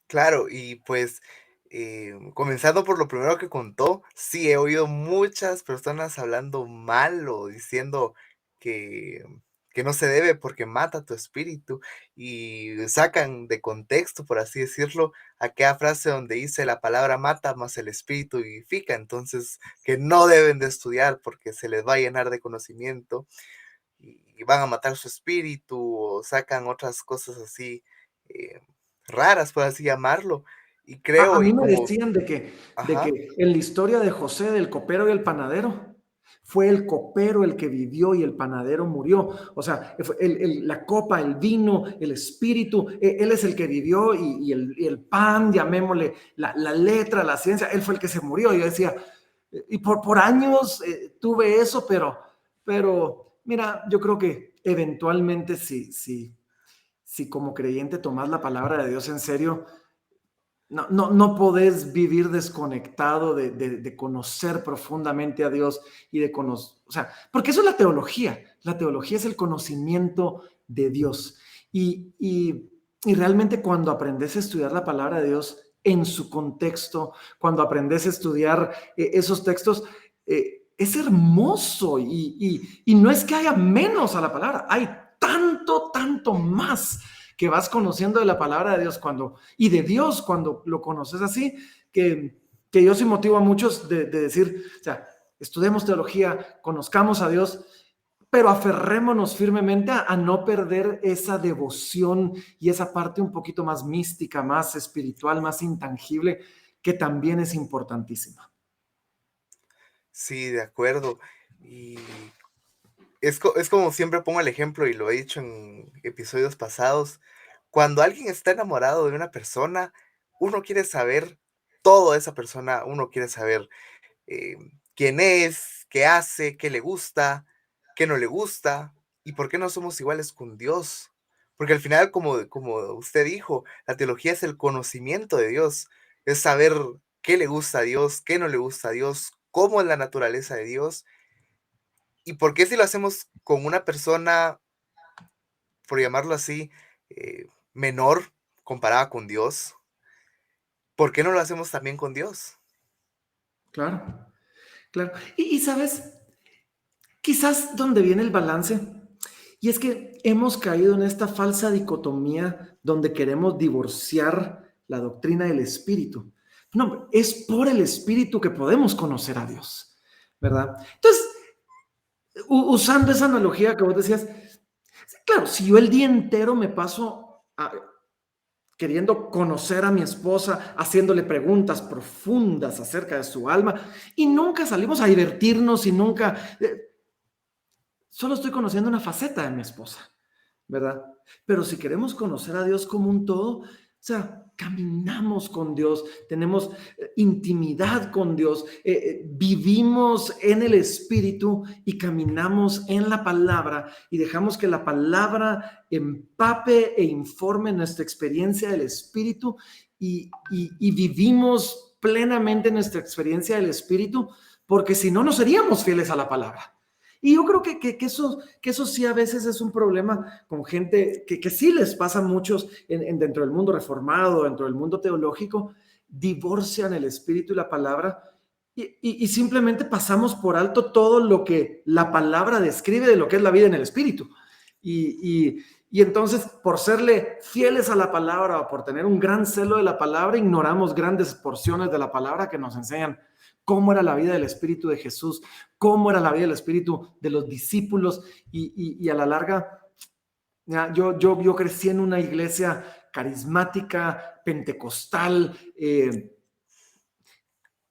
Claro, y pues comenzando por lo primero que contó, sí he oído muchas personas hablando mal o diciendo que, que no se debe porque mata tu espíritu y sacan de contexto, por así decirlo, aquella frase donde dice la palabra mata más el espíritu vivifica, entonces que no deben de estudiar porque se les va a llenar de conocimiento y van a matar su espíritu o sacan otras cosas así eh, raras, por así llamarlo. Y A creo, mí y me como, decían de que ajá, en la historia de José, del copero y el panadero, fue el copero el que vivió y el panadero murió. O sea, la copa, el vino, el espíritu, él es el que vivió y el pan, llamémosle, la letra, la ciencia, él fue el que se murió. Yo decía, y por años tuve eso, pero mira, yo creo que eventualmente si como creyente tomas la palabra de Dios en serio, no podés vivir desconectado de conocer profundamente a Dios y de conocer, o sea, porque eso es la teología. La teología es el conocimiento de Dios. Y realmente cuando aprendes a estudiar la palabra de Dios en su contexto, cuando aprendes a estudiar esos textos, es hermoso y no es que haya menos a la palabra, hay tanto más que vas conociendo de la palabra de Dios y de Dios cuando lo conoces así, que yo sí motivo a muchos de decir, o sea, estudiemos teología, conozcamos a Dios, pero aferrémonos firmemente a no perder esa devoción y esa parte un poquito más mística, más espiritual, más intangible, que también es importantísima. sí, de acuerdo. Y es como siempre pongo el ejemplo y lo he dicho en episodios pasados. Cuando alguien está enamorado de una persona, uno quiere saber todo de esa persona, uno quiere saber eh, quién es, qué hace, qué le gusta, qué no le gusta y por qué no somos iguales con Dios. Porque al final, como usted dijo, la teología es el conocimiento de Dios, es saber qué le gusta a Dios, qué no le gusta a Dios, cómo es la naturaleza de Dios y por qué si lo hacemos con una persona, por llamarlo así, menor comparada con Dios, ¿por qué no lo hacemos también con Dios? Claro, claro. Y sabes, quizás donde viene el balance, y es que hemos caído en esta falsa dicotomía donde queremos divorciar la doctrina del espíritu. No, es por el espíritu que podemos conocer a Dios, ¿verdad? Entonces, usando esa analogía que vos decías, claro, si yo el día entero me paso queriendo conocer a mi esposa, haciéndole preguntas profundas acerca de su alma, y nunca salimos a divertirnos y nunca, solo estoy conociendo una faceta de mi esposa, ¿verdad? Pero si queremos conocer a Dios como un todo, o sea, caminamos con Dios, tenemos intimidad con Dios, vivimos en el Espíritu y caminamos en la palabra y dejamos que la palabra empape e informe nuestra experiencia del Espíritu y vivimos plenamente nuestra experiencia del Espíritu, porque si no, no seríamos fieles a la palabra. Y yo creo que eso sí a veces es un problema con gente que sí les pasa a muchos dentro del mundo reformado, dentro del mundo teológico, divorcian el espíritu y la palabra y simplemente pasamos por alto todo lo que la palabra describe de lo que es la vida en el espíritu. Y entonces, por serle fieles a la palabra o por tener un gran celo de la palabra, ignoramos grandes porciones de la palabra que nos enseñan cómo era la vida del Espíritu de Jesús, cómo era la vida del Espíritu de los discípulos y a la larga, ya, yo crecí en una iglesia carismática, pentecostal,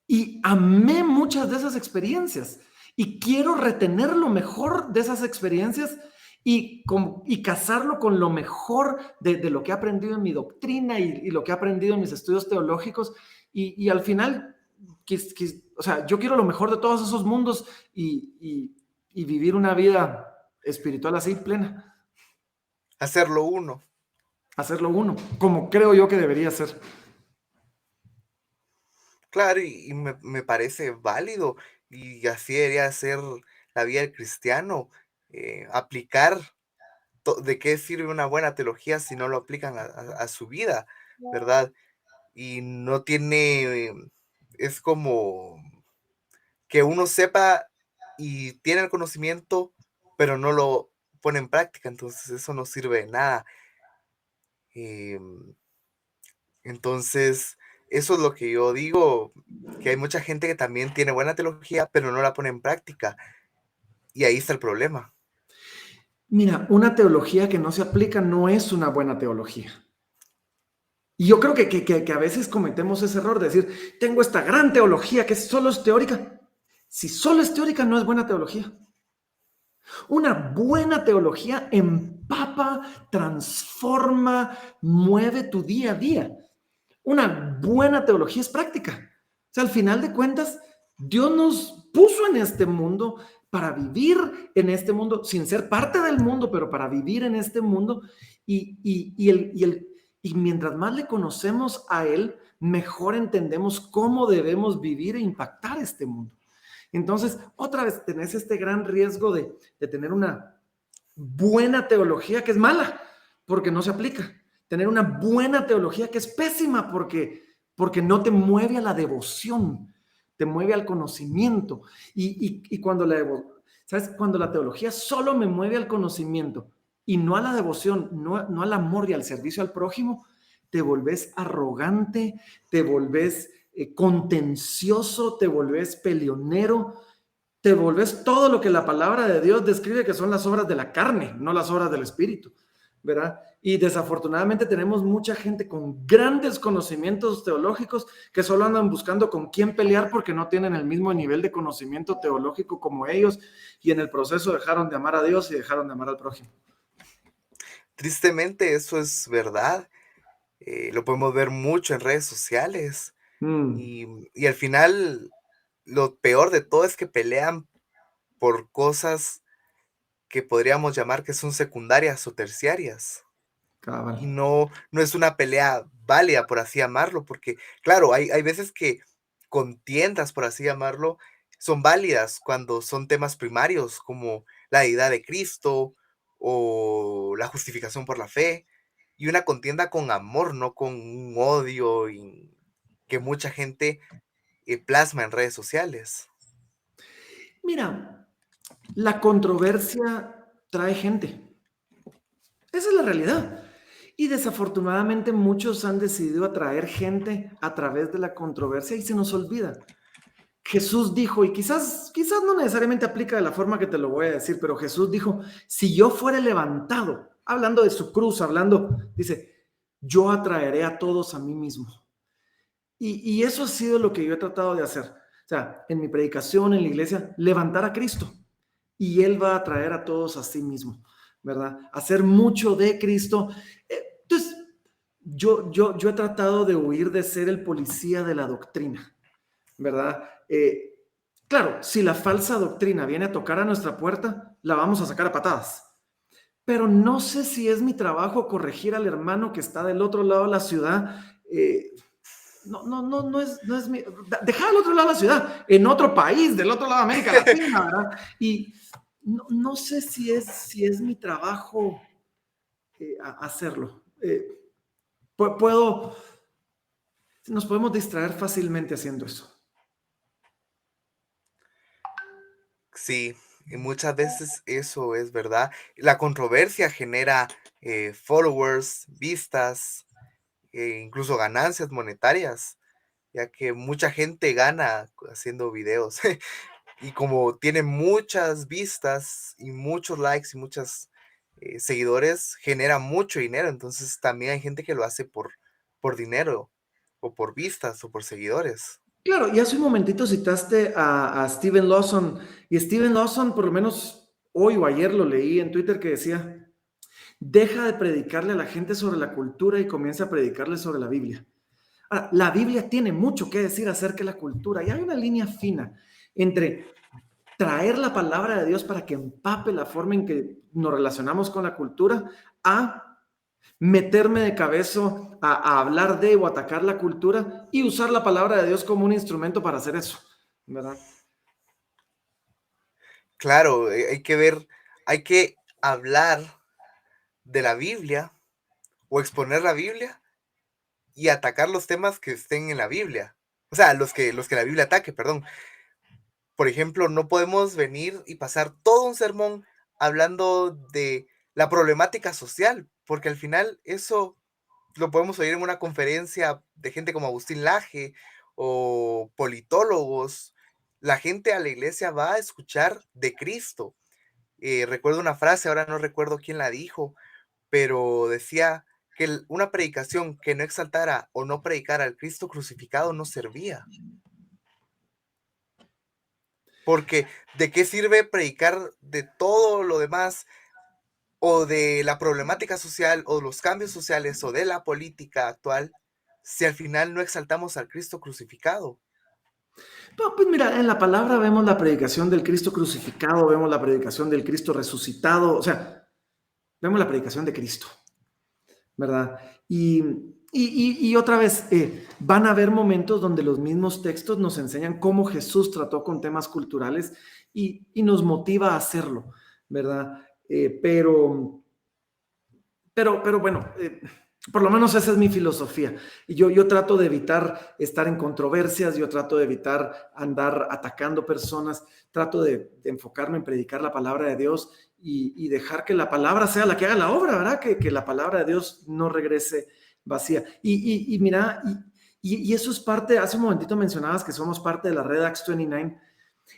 y amé muchas de esas experiencias y quiero retener lo mejor de esas experiencias y casarlo con lo mejor de lo que he aprendido en mi doctrina y lo que he aprendido en mis estudios teológicos y al final, o sea, yo quiero lo mejor de todos esos mundos y vivir una vida espiritual así plena. Hacerlo uno. Hacerlo uno, como creo yo que debería ser. Claro, y me parece válido, y así debería ser la vida del cristiano, aplicar de qué sirve una buena teología si no lo aplican a su vida, ¿verdad? Y no tiene, es como que uno sepa y tiene el conocimiento, pero no lo pone en práctica, entonces eso no sirve de nada. Em, Entonces, eso es lo que yo digo, que hay mucha gente que también tiene buena teología, pero no la pone en práctica. Y ahí está el problema. Mira, una teología que no se aplica no es una buena teología. Y yo creo que a veces cometemos ese error de decir, tengo esta gran teología que solo es teórica. Si solo es teórica, no es buena teología. Una buena teología empapa, transforma, mueve tu día a día. Una buena teología es práctica. O sea, al final de cuentas, Dios nos puso en este mundo para vivir en este mundo, sin ser parte del mundo, pero para vivir en este mundo. Y mientras más le conocemos a Él, mejor entendemos cómo debemos vivir e impactar este mundo. Entonces, otra vez, tenés este gran riesgo de tener una buena teología que es mala, porque no se aplica. Tener una buena teología que es pésima, porque no te mueve a la devoción, te mueve al conocimiento. Y cuando ¿sabes? Cuando la teología solo me mueve al conocimiento y no a la devoción, no al amor y al servicio al prójimo, te volvés arrogante, te volvés contencioso, te volvés peleonero, te volvés todo lo que la palabra de Dios describe que son las obras de la carne, no las obras del espíritu, ¿verdad? Y desafortunadamente tenemos mucha gente con grandes conocimientos teológicos que solo andan buscando con quién pelear porque no tienen el mismo nivel de conocimiento teológico como ellos y en el proceso dejaron de amar a Dios y dejaron de amar al prójimo. Tristemente, eso es verdad. Lo podemos ver mucho en redes sociales. Y al final, lo peor de todo es que pelean por cosas que podríamos llamar que son secundarias o terciarias. Cabal. Y no es una pelea válida, por así llamarlo, porque, claro, hay veces que contiendas, por así llamarlo, son válidas cuando son temas primarios, como la deidad de Cristo o la justificación por la fe, y una contienda con amor, no con un odio y que mucha gente plasma en redes sociales. Mira, la controversia trae gente. Esa es la realidad. Y desafortunadamente muchos han decidido atraer gente a través de la controversia y se nos olvida. Jesús dijo, y quizás no necesariamente aplica de la forma que te lo voy a decir, pero Jesús dijo, si yo fuera levantado, hablando de su cruz, dice, yo atraeré a todos a mí mismo. Y eso ha sido lo que yo he tratado de hacer. O sea, en mi predicación, en la iglesia, levantar a Cristo. Y Él va a atraer a todos a sí mismo, ¿verdad? Hacer mucho de Cristo. Entonces, yo he tratado de huir de ser el policía de la doctrina, ¿verdad? Claro, si la falsa doctrina viene a tocar a nuestra puerta, la vamos a sacar a patadas. Pero no sé si es mi trabajo corregir al hermano que está del otro lado de la ciudad. No es mi... Dejar al otro lado de la ciudad, en otro país, del otro lado de América Latina, ¿verdad? Y no sé si es mi trabajo hacerlo. Nos podemos distraer fácilmente haciendo eso. Sí, y muchas veces eso es verdad. La controversia genera followers, vistas, incluso ganancias monetarias. ya que mucha gente gana haciendo videos. Y como tiene muchas vistas y muchos likes y muchos seguidores, genera mucho dinero. Entonces también hay gente que lo hace por dinero, o por vistas, o por seguidores. Claro, y hace un momentito citaste a Steven Lawson, y Steven Lawson, por lo menos hoy o ayer lo leí en Twitter, que decía, deja de predicarle a la gente sobre la cultura y comienza a predicarle sobre la Biblia. Ahora, la Biblia tiene mucho que decir acerca de la cultura, y hay una línea fina entre traer la palabra de Dios para que empape la forma en que nos relacionamos con la cultura, a meterme de cabeza a hablar de o atacar la cultura y usar la palabra de Dios como un instrumento para hacer eso, ¿verdad? Claro, hay que ver, hay que hablar de la Biblia o exponer la Biblia y atacar los temas que estén en la Biblia. O sea, los que la Biblia ataque, perdón. Por ejemplo, no podemos venir y pasar todo un sermón hablando de la problemática social, porque al final eso lo podemos oír en una conferencia de gente como Agustín Laje o politólogos. La gente a la iglesia va a escuchar de Cristo. Recuerdo una frase, ahora no recuerdo quién la dijo, pero decía que una predicación que no exaltara o no predicara al Cristo crucificado no servía. Porque ¿de qué sirve predicar de todo lo demás, o de la problemática social, o los cambios sociales, o de la política actual, si al final no exaltamos al Cristo crucificado? No, pues mira, en la palabra vemos la predicación del Cristo crucificado, vemos la predicación del Cristo resucitado, o sea, vemos la predicación de Cristo, ¿verdad? Y otra vez, van a haber momentos donde los mismos textos nos enseñan cómo Jesús trató con temas culturales y nos motiva a hacerlo, ¿verdad? Pero bueno, por lo menos esa es mi filosofía. Y yo trato de evitar estar en controversias, yo trato de evitar andar atacando personas, trato de enfocarme en predicar la palabra de Dios y dejar que la palabra sea la que haga la obra, ¿verdad? Que la palabra de Dios no regrese vacía. Y mira, y eso es parte, hace un momentito mencionabas que somos parte de la red Acts 29.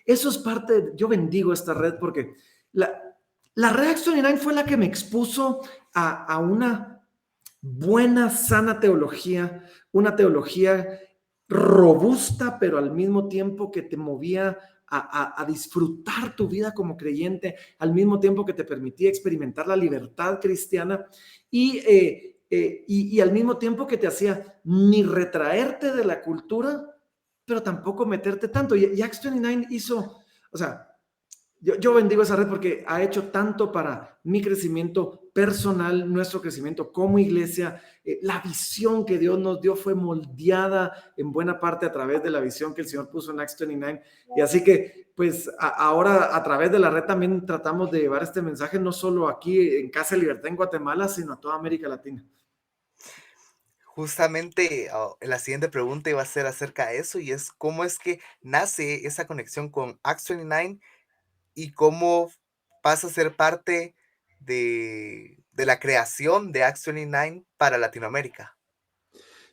Eso es parte, yo bendigo esta red porque la red Acts 29 fue la que me expuso a una buena, sana teología, una teología robusta, pero al mismo tiempo que te movía a disfrutar tu vida como creyente, al mismo tiempo que te permitía experimentar la libertad cristiana y al mismo tiempo que te hacía ni retraerte de la cultura, pero tampoco meterte tanto. Y Acts 29 hizo, o sea, yo bendigo esa red porque ha hecho tanto para mi crecimiento personal, nuestro crecimiento como iglesia. La visión que Dios nos dio fue moldeada en buena parte a través de la visión que el Señor puso en Acts 29. Y así que, pues, ahora a través de la red también tratamos de llevar este mensaje no solo aquí en Casa de Libertad en Guatemala, sino a toda América Latina. Justamente, la siguiente pregunta iba a ser acerca de eso, y es cómo es que nace esa conexión con Acts 29 y cómo pasa a ser parte de la creación de Acts 29 para Latinoamérica.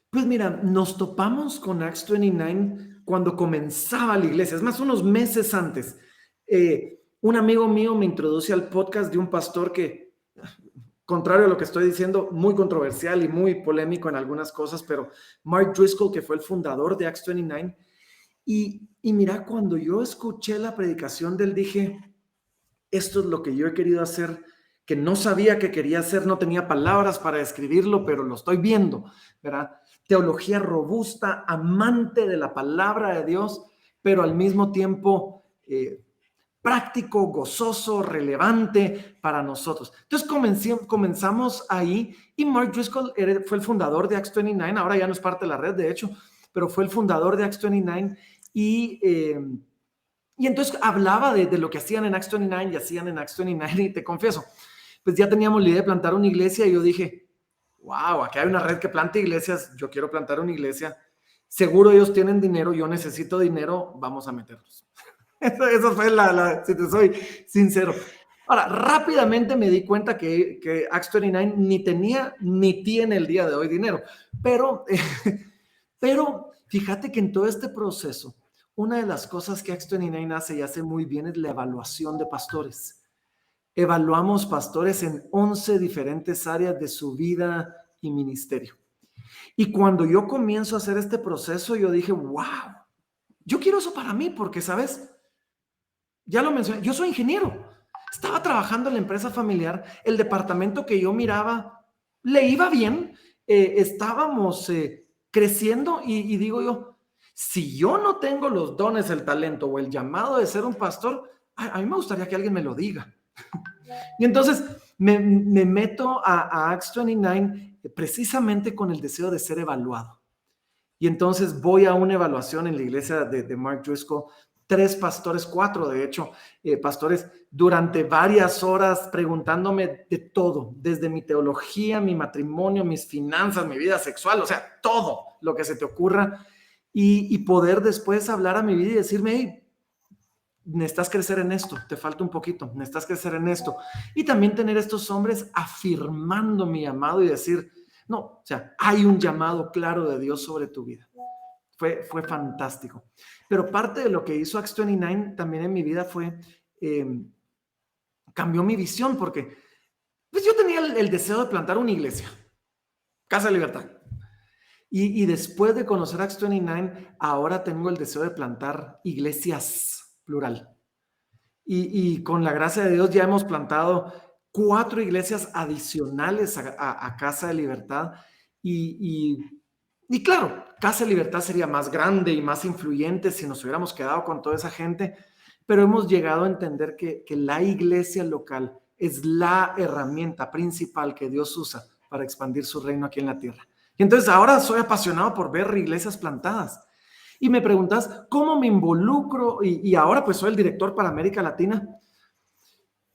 Pues mira, nos topamos con Acts 29 cuando comenzaba la iglesia, es más, unos meses antes. Un amigo mío me introduce al podcast de un pastor que, contrario a lo que estoy diciendo, muy controversial y muy polémico en algunas cosas, pero Mark Driscoll, que fue el fundador de Acts 29, y mira, cuando yo escuché la predicación de él, dije, esto es lo que yo he querido hacer, que no sabía que quería hacer, no tenía palabras para describirlo, pero lo estoy viendo, ¿verdad? Teología robusta, amante de la palabra de Dios, pero al mismo tiempo práctico, gozoso, relevante para nosotros. Entonces comenzamos ahí, y Mark Driscoll fue el fundador de Acts 29, ahora ya no es parte de la red, de hecho, pero fue el fundador de Acts 29, y entonces hablaba de lo que hacían en Acts 29 y hacían en Acts 29, y te confieso, pues ya teníamos la idea de plantar una iglesia, y yo dije, wow, aquí hay una red que planta iglesias, yo quiero plantar una iglesia, seguro ellos tienen dinero, yo necesito dinero, vamos a meterlos. Eso fue si te soy sincero. Ahora, rápidamente me di cuenta que Acts 29 ni tenía ni tiene el día de hoy dinero, pero Pero fíjate que en todo este proceso, una de las cosas que Acts 29 hace y hace muy bien es la evaluación de pastores. Evaluamos pastores en 11 diferentes áreas de su vida y ministerio. Y cuando yo comienzo a hacer este proceso, yo dije, wow, yo quiero eso para mí, porque, ¿sabes? Ya lo mencioné, yo soy ingeniero. Estaba trabajando en la empresa familiar, el departamento que yo miraba le iba bien, estábamos creciendo y digo yo, si yo no tengo los dones, el talento o el llamado de ser un pastor, a mí me gustaría que alguien me lo diga. Y entonces me meto a Acts 29 precisamente con el deseo de ser evaluado. Y entonces voy a una evaluación en la iglesia de Mark Driscoll, 3 pastores, 4 de hecho, pastores, durante varias horas preguntándome de todo, desde mi teología, mi matrimonio, mis finanzas, mi vida sexual, o sea, todo lo que se te ocurra, y poder después hablar a mi vida y decirme, hey, necesitas crecer en esto, te falta un poquito, necesitas crecer en esto. Y también tener estos hombres afirmando mi llamado y decir, no, o sea, hay un llamado claro de Dios sobre tu vida. Fue fantástico. Pero parte de lo que hizo Acts 29 también en mi vida fue, cambió mi visión, porque pues yo tenía el deseo de plantar una iglesia, Casa de Libertad. Y después de conocer Acts 29, ahora tengo el deseo de plantar iglesias, plural. Y con la gracia de Dios ya hemos plantado 4 iglesias adicionales a Casa de Libertad. Y claro, Casa de Libertad sería más grande y más influyente si nos hubiéramos quedado con toda esa gente, pero hemos llegado a entender que la iglesia local es la herramienta principal que Dios usa para expandir su reino aquí en la tierra. Y entonces ahora soy apasionado por ver iglesias plantadas. Y me preguntas, ¿cómo me involucro? Y ahora pues soy el director para América Latina.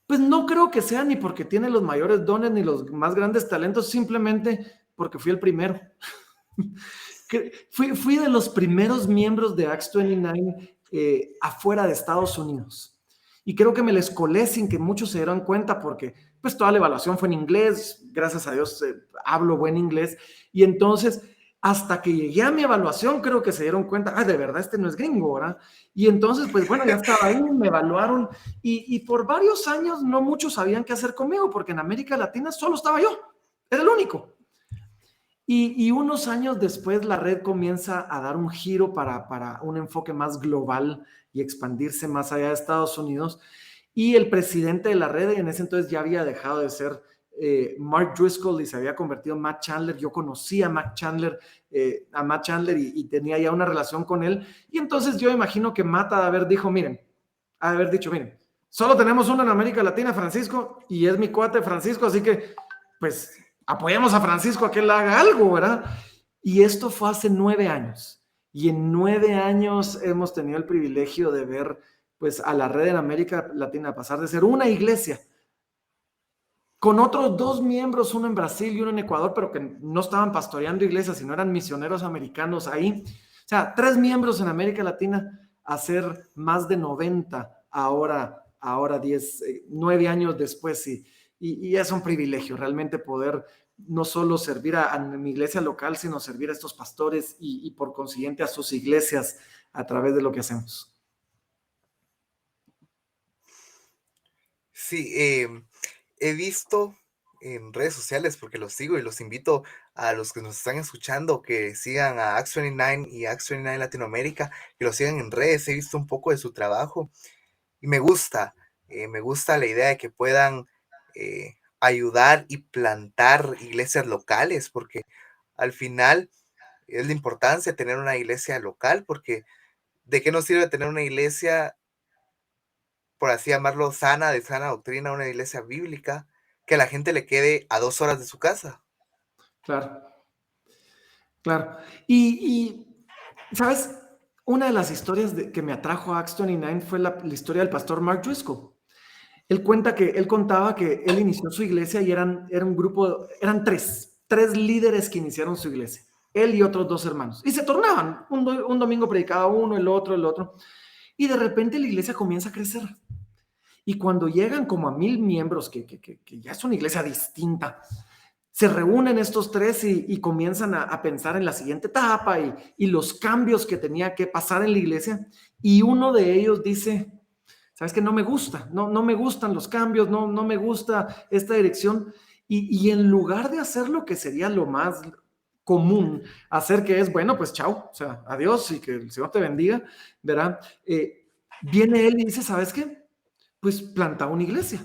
Pues no creo que sea ni porque tiene los mayores dones ni los más grandes talentos, simplemente porque fui el primero. Fui de los primeros miembros de Acts 29 afuera de Estados Unidos. Y creo que me les colé sin que muchos se dieran cuenta, porque pues toda la evaluación fue en inglés, gracias a Dios hablo buen inglés, y entonces hasta que llegué a mi evaluación creo que se dieron cuenta, de verdad este no es gringo, ¿verdad? Y entonces pues bueno, ya estaba ahí, me evaluaron, y por varios años no muchos sabían qué hacer conmigo, porque en América Latina solo estaba yo, era el único. Y unos años después la red comienza a dar un giro para un enfoque más global y expandirse más allá de Estados Unidos. Y el presidente de la red en ese entonces ya había dejado de ser Mark Driscoll y se había convertido en Matt Chandler. Yo conocía a Matt Chandler y tenía ya una relación con él. Y entonces yo imagino que Matt ha de haber dicho, miren, solo tenemos uno en América Latina, Francisco, y es mi cuate Francisco, así que pues apoyemos a Francisco a que él haga algo, ¿verdad? Y esto fue hace 9 años. Y en 9 años hemos tenido el privilegio de ver pues a la red en América Latina pasar de ser una iglesia con otros 2 miembros, uno en Brasil y uno en Ecuador, pero que no estaban pastoreando iglesias, sino eran misioneros americanos ahí. O sea, 3 miembros en América Latina a ser más de 90 ahora 9 años después. Y es un privilegio realmente poder no solo servir a mi iglesia local, sino servir a estos pastores y por consiguiente a sus iglesias a través de lo que hacemos. Sí, he visto en redes sociales, porque los sigo y los invito a los que nos están escuchando que sigan a Acts 29 y Acts 29 Latinoamérica, que lo sigan en redes. He visto un poco de su trabajo y me gusta la idea de que puedan ayudar y plantar iglesias locales, porque al final es la importancia de tener una iglesia local, porque ¿de qué nos sirve tener una iglesia, por así llamarlo, de sana doctrina, una iglesia bíblica, que a la gente le quede a 2 horas de su casa? Claro. Y ¿sabes? Una de las historias que me atrajo a Acts 29 fue la historia del pastor Mark Driscoll. Él contaba que él inició su iglesia y eran un grupo, eran 3 líderes que iniciaron su iglesia. Él y otros 2 hermanos. Y se tornaban. Un domingo predicaba uno, el otro. Y de repente la iglesia comienza a crecer. Y cuando llegan como a 1000 miembros, que ya es una iglesia distinta, se reúnen estos tres y comienzan a pensar en la siguiente etapa y los cambios que tenía que pasar en la iglesia. Y uno de ellos dice, ¿sabes qué? No me gusta, no me gustan los cambios, no me gusta esta dirección. Y en lugar de hacer lo que sería lo más común, hacer que es, bueno, pues chao, o sea, adiós y que el Señor te bendiga, ¿verdad? Viene él y dice, ¿sabes qué? Pues planta una iglesia,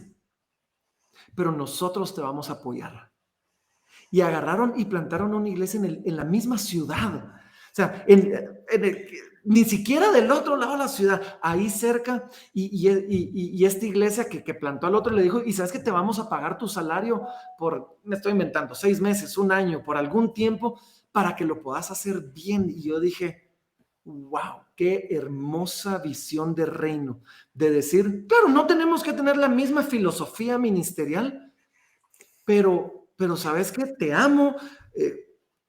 pero nosotros te vamos a apoyar. Y agarraron y plantaron una iglesia en la misma ciudad. O sea, ni siquiera del otro lado de la ciudad, ahí cerca. Y esta iglesia que plantó al otro le dijo, y sabes que te vamos a pagar tu salario por, me estoy inventando, 6 meses, 1 año, por algún tiempo, para que lo puedas hacer bien. Y yo dije, wow, qué hermosa visión de reino. De decir, claro, no tenemos que tener la misma filosofía ministerial, pero ¿sabes qué? Te amo,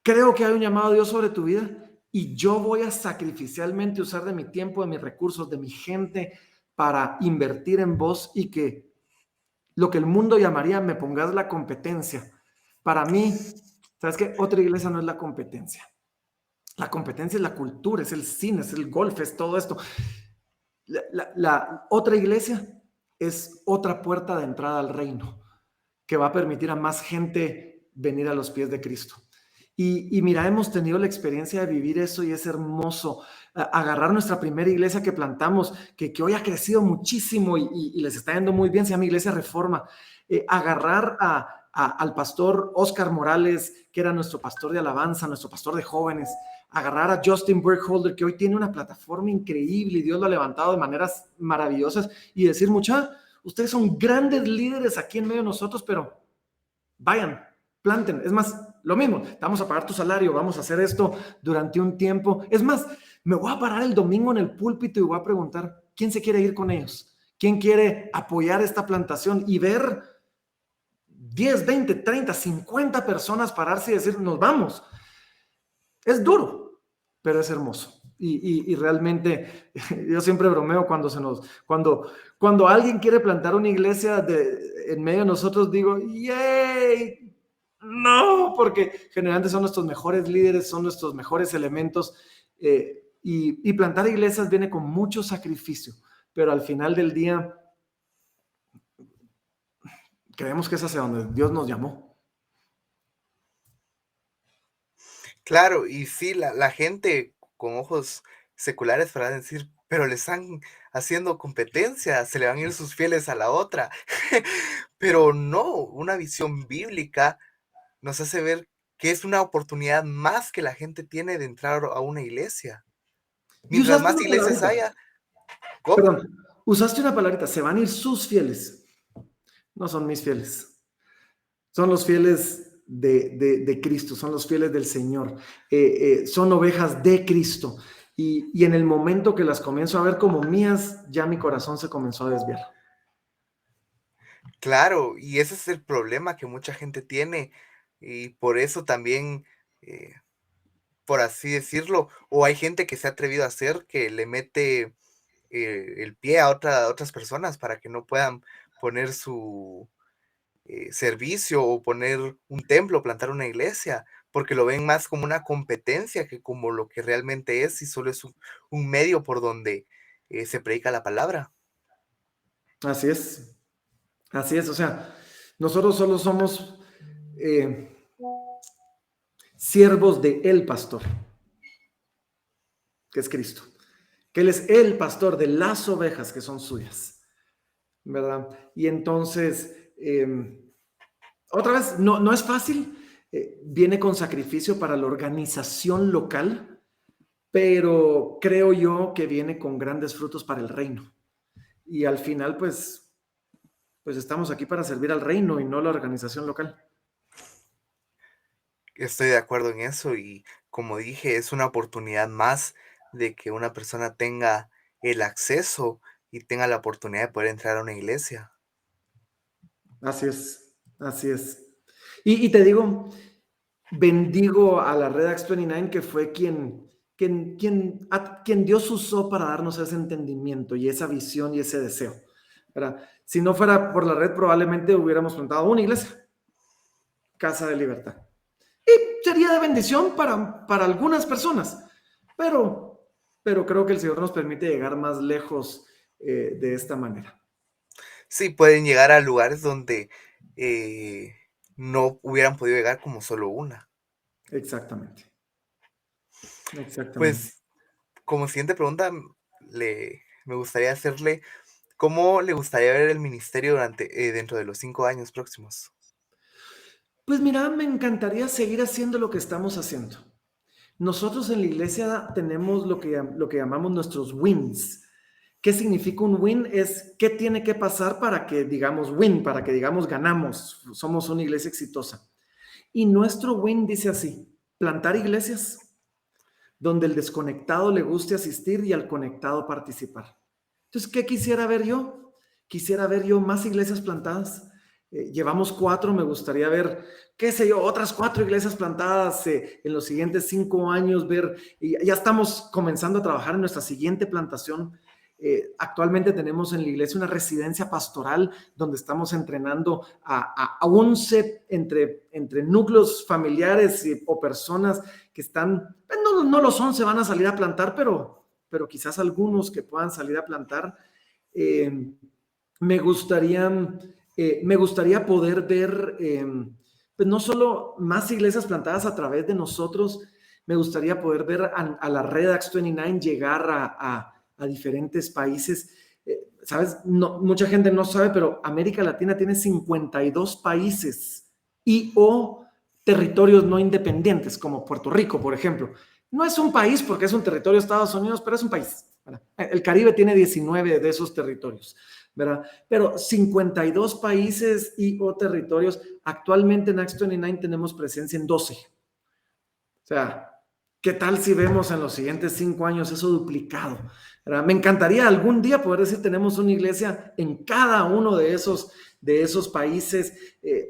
creo que hay un llamado de Dios sobre tu vida y yo voy a sacrificialmente usar de mi tiempo, de mis recursos, de mi gente para invertir en vos y que lo que el mundo llamaría me pongas la competencia. Para mí, ¿sabes qué? Otra iglesia no es la competencia. La competencia es la cultura, es el cine, es el golf, es todo esto. La otra iglesia es otra puerta de entrada al reino que va a permitir a más gente venir a los pies de Cristo. Y mira, hemos tenido la experiencia de vivir eso y es hermoso. Agarrar nuestra primera iglesia que plantamos, que hoy ha crecido muchísimo y les está yendo muy bien, se llama Iglesia Reforma. Agarrar al pastor Oscar Morales, que era nuestro pastor de alabanza, nuestro pastor de jóvenes. Agarrar a Justin Burkholder, que hoy tiene una plataforma increíble y Dios lo ha levantado de maneras maravillosas. Y decir, mucha, ustedes son grandes líderes aquí en medio de nosotros, pero vayan, planten. Es más, lo mismo, te vamos a pagar tu salario, vamos a hacer esto durante un tiempo. Es más, me voy a parar el domingo en el púlpito y voy a preguntar, ¿quién se quiere ir con ellos? ¿Quién quiere apoyar esta plantación? Y ver 10, 20, 30, 50 personas pararse y decir, nos vamos. Es duro, pero es hermoso. Y realmente yo siempre bromeo cuando alguien quiere plantar una iglesia en medio de nosotros, digo, ¡yay! No, porque generalmente son nuestros mejores líderes, son nuestros mejores elementos, y plantar iglesias viene con mucho sacrificio, pero al final del día creemos que es hacia donde Dios nos llamó. Claro, y sí, la gente con ojos seculares para decir, pero le están haciendo competencia, se le van a ir sus fieles a la otra. Pero no, una visión bíblica nos hace ver que es una oportunidad más que la gente tiene de entrar a una iglesia. Y Mientras usaste más una iglesias palabrita, haya, ¿cómo? perdón, usaste una palabrita, se van a ir sus fieles. No son mis fieles, son los fieles de Cristo, son los fieles del Señor, son ovejas de Cristo. Y en el momento que las comienzo a ver como mías, ya mi corazón se comenzó a desviar. Claro, y ese es el problema que mucha gente tiene, y por eso también, por así decirlo, o hay gente que se ha atrevido a hacer que le mete el pie a otras personas para que no puedan poner su servicio o poner un templo, plantar una iglesia, porque lo ven más como una competencia que como lo que realmente es y solo es un medio por donde se predica la palabra. Así es, o sea, nosotros solo somos siervos de el pastor, que es Cristo, que Él es el pastor de las ovejas que son suyas, ¿verdad? Y entonces, otra vez, no es fácil, viene con sacrificio para la organización local, pero creo yo que viene con grandes frutos para el reino. Y al final, pues estamos aquí para servir al reino y no la organización local. Estoy de acuerdo en eso y como dije, es una oportunidad más de que una persona tenga el acceso y tenga la oportunidad de poder entrar a una iglesia. Así es. Y te digo, bendigo a la Red Acts 29, que fue quien Dios usó para darnos ese entendimiento y esa visión y ese deseo, ¿verdad? Si no fuera por la red, probablemente hubiéramos plantado una iglesia. Casa de Libertad. Y sería de bendición para algunas personas, pero creo que el Señor nos permite llegar más lejos de esta manera. Sí, pueden llegar a lugares donde no hubieran podido llegar como solo una. Exactamente. Exactamente. Pues, como siguiente pregunta, me gustaría hacerle, ¿cómo le gustaría ver el ministerio dentro de los 5 años próximos? Pues mira, me encantaría seguir haciendo lo que estamos haciendo. Nosotros en la iglesia tenemos lo que llamamos nuestros wins. ¿Qué significa un win? Es qué tiene que pasar para que digamos win, para que digamos ganamos, somos una iglesia exitosa. Y nuestro win dice así: plantar iglesias donde el desconectado le guste asistir y al conectado participar. Entonces, ¿qué quisiera ver yo? Quisiera ver yo más iglesias plantadas. Llevamos 4, me gustaría ver, qué sé yo, otras 4 iglesias plantadas en los siguientes 5 años, ya estamos comenzando a trabajar en nuestra siguiente plantación. Actualmente tenemos en la iglesia una residencia pastoral donde estamos entrenando a 11 entre núcleos familiares o personas que están, no los 11 van a salir a plantar, pero quizás algunos que puedan salir a plantar. Me gustaría poder ver, pues no solo más iglesias plantadas a través de nosotros, me gustaría poder ver a la red Acts 29 llegar a diferentes países. ¿Sabes? No, mucha gente no sabe, pero América Latina tiene 52 países o territorios no independientes, como Puerto Rico, por ejemplo. No es un país porque es un territorio de Estados Unidos, pero es un país, ¿verdad? El Caribe tiene 19 de esos territorios, ¿verdad? Pero 52 países o territorios. Actualmente en Acts 29 tenemos presencia en 12. O sea, ¿qué tal si vemos en los siguientes 5 años eso duplicado? ¿Verdad? Me encantaría algún día poder decir tenemos una iglesia en cada uno de esos países,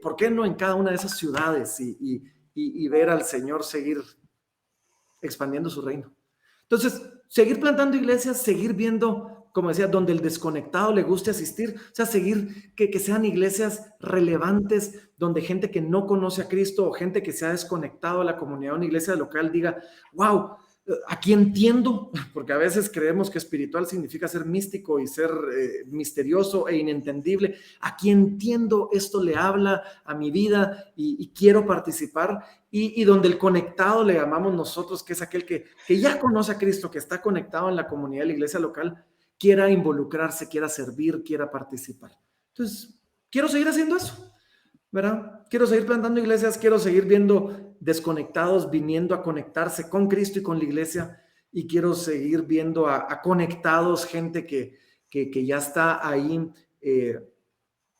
¿por qué no en cada una de esas ciudades? Y ver al Señor seguir expandiendo su reino. Entonces, seguir plantando iglesias, seguir viendo, como decía, donde el desconectado le guste asistir, o sea, seguir que sean iglesias relevantes, donde gente que no conoce a Cristo o gente que se ha desconectado de la comunidad de una iglesia local diga, wow, aquí entiendo, porque a veces creemos que espiritual significa ser místico y ser misterioso e inentendible. Aquí entiendo, esto le habla a mi vida y quiero participar. Y donde el conectado le llamamos nosotros, que es aquel que ya conoce a Cristo, que está conectado en la comunidad de la iglesia local, quiera involucrarse, quiera servir, quiera participar. Entonces, quiero seguir haciendo eso, ¿verdad? Quiero seguir plantando iglesias, quiero seguir viendo desconectados viniendo a conectarse con Cristo y con la iglesia, y quiero seguir viendo a conectados, gente que ya está ahí,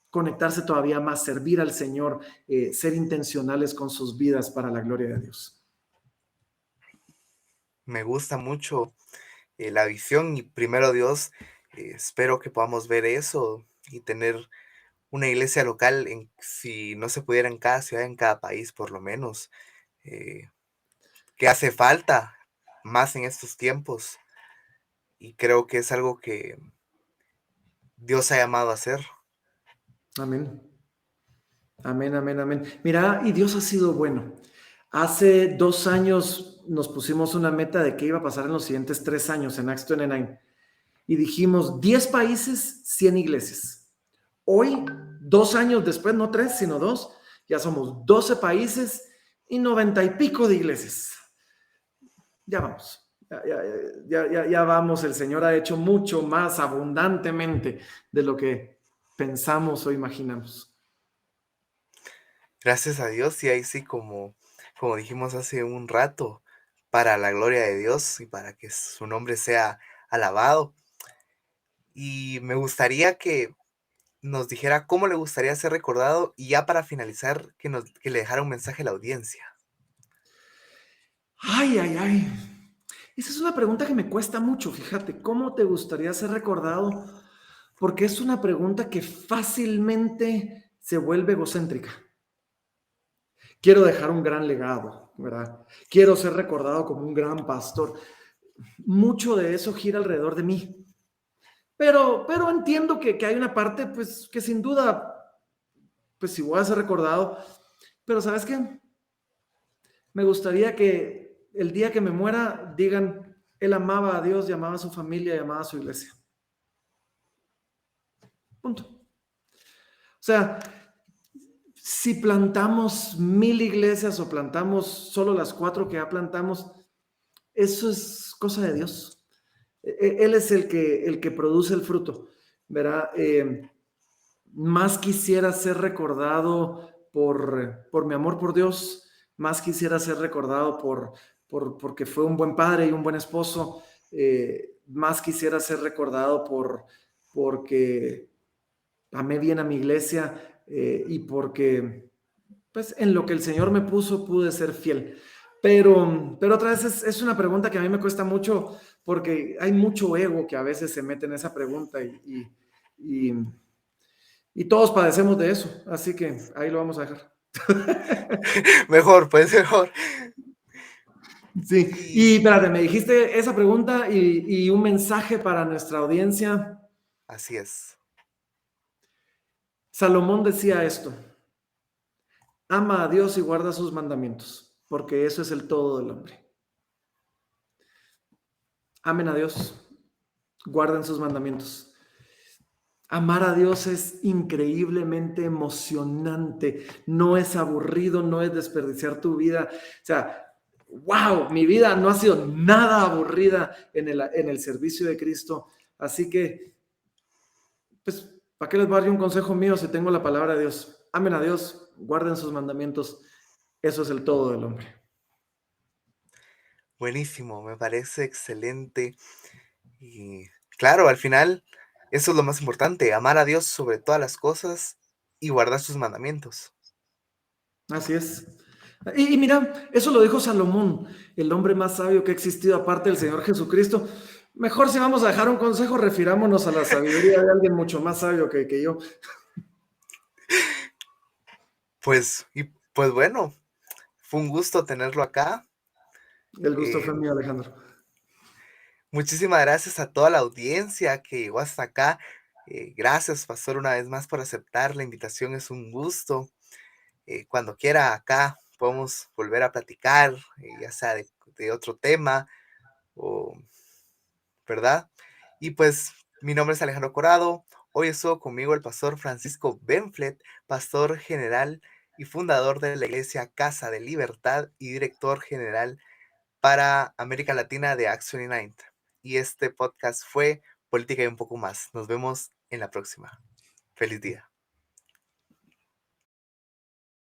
conectarse todavía más, servir al Señor, ser intencionales con sus vidas para la gloria de Dios. Me gusta mucho la visión y primero Dios, espero que podamos ver eso y tener una iglesia local, si no se pudiera en cada ciudad, en cada país por lo menos, que hace falta más en estos tiempos y creo que es algo que Dios ha llamado a hacer. Amén. Amén, amén, amén. Mira, y Dios ha sido bueno. Hace 2 años nos pusimos una meta de qué iba a pasar en los siguientes 3 años en Acts 29 y dijimos 10 países, 100 iglesias. Hoy, 2 años después, no 3, sino 2, ya somos 12 países y 90 y pico de iglesias. Ya vamos. Ya vamos, el Señor ha hecho mucho más abundantemente de lo que pensamos o imaginamos. Gracias a Dios, y ahí sí, como dijimos hace un rato, para la gloria de Dios y para que su nombre sea alabado. Y me gustaría que nos dijera cómo le gustaría ser recordado y ya para finalizar, que le dejara un mensaje a la audiencia. Ay, ay, ay. Esa es una pregunta que me cuesta mucho, fíjate, ¿cómo te gustaría ser recordado? Porque es una pregunta que fácilmente se vuelve egocéntrica. Quiero dejar un gran legado, ¿verdad? Quiero ser recordado como un gran pastor. Mucho de eso gira alrededor de mí. Pero entiendo que hay una parte, pues, que sin duda, pues si voy a ser recordado, Pero ¿sabes qué? Me gustaría que el día que me muera digan, él amaba a Dios, y amaba a su familia, y amaba a su iglesia. Punto. O sea, si plantamos 1000 iglesias o plantamos solo las 4 que ya plantamos, eso es cosa de Dios. Él es el que produce el fruto, ¿verdad? Más quisiera ser recordado por mi amor por Dios, más quisiera ser recordado porque fue un buen padre y un buen esposo, más quisiera ser recordado porque amé bien a mi iglesia, y porque pues en lo que el Señor me puso pude ser fiel. Pero otra vez es una pregunta que a mí me cuesta mucho porque hay mucho ego que a veces se mete en esa pregunta y, y todos padecemos de eso, así que ahí lo vamos a dejar. Mejor, pues mejor. Sí, y Y espérate, me dijiste esa pregunta y un mensaje para nuestra audiencia. así es. Salomón decía esto: ama a Dios y guarda sus mandamientos, porque eso es el todo del hombre. Amen a Dios, guarden sus mandamientos. Amar a Dios es increíblemente emocionante, no es aburrido, no es desperdiciar tu vida. O sea, wow, mi vida no ha sido nada aburrida en el servicio de Cristo. Así que, pues, ¿para qué les voy a dar un consejo mío si tengo la palabra de Dios? Amen a Dios, guarden sus mandamientos. Eso es el todo del hombre. Buenísimo, me parece excelente. Y claro, al final, eso es lo más importante, amar a Dios sobre todas las cosas y guardar sus mandamientos. Así es. Y mira, eso lo dijo Salomón, el hombre más sabio que ha existido aparte del Señor Jesucristo. Mejor si vamos a dejar un consejo, refirámonos a la sabiduría de alguien mucho más sabio que yo. Pues bueno, fue un gusto tenerlo acá. El gusto Eh, fue mío, Alejandro. Muchísimas gracias a toda la audiencia que llegó hasta acá. Gracias, Pastor, una vez más por aceptar la invitación. Es un gusto. Cuando quiera acá podemos volver a platicar, ya sea de otro tema, o, ¿verdad? Y pues mi nombre es Alejandro Corado. Hoy estuvo conmigo el Pastor Francisco Benflet, Pastor General y fundador de la Iglesia Casa de Libertad y director general para América Latina de Action United. Y este podcast fue Política y un poco más. Nos vemos en la próxima. Feliz día.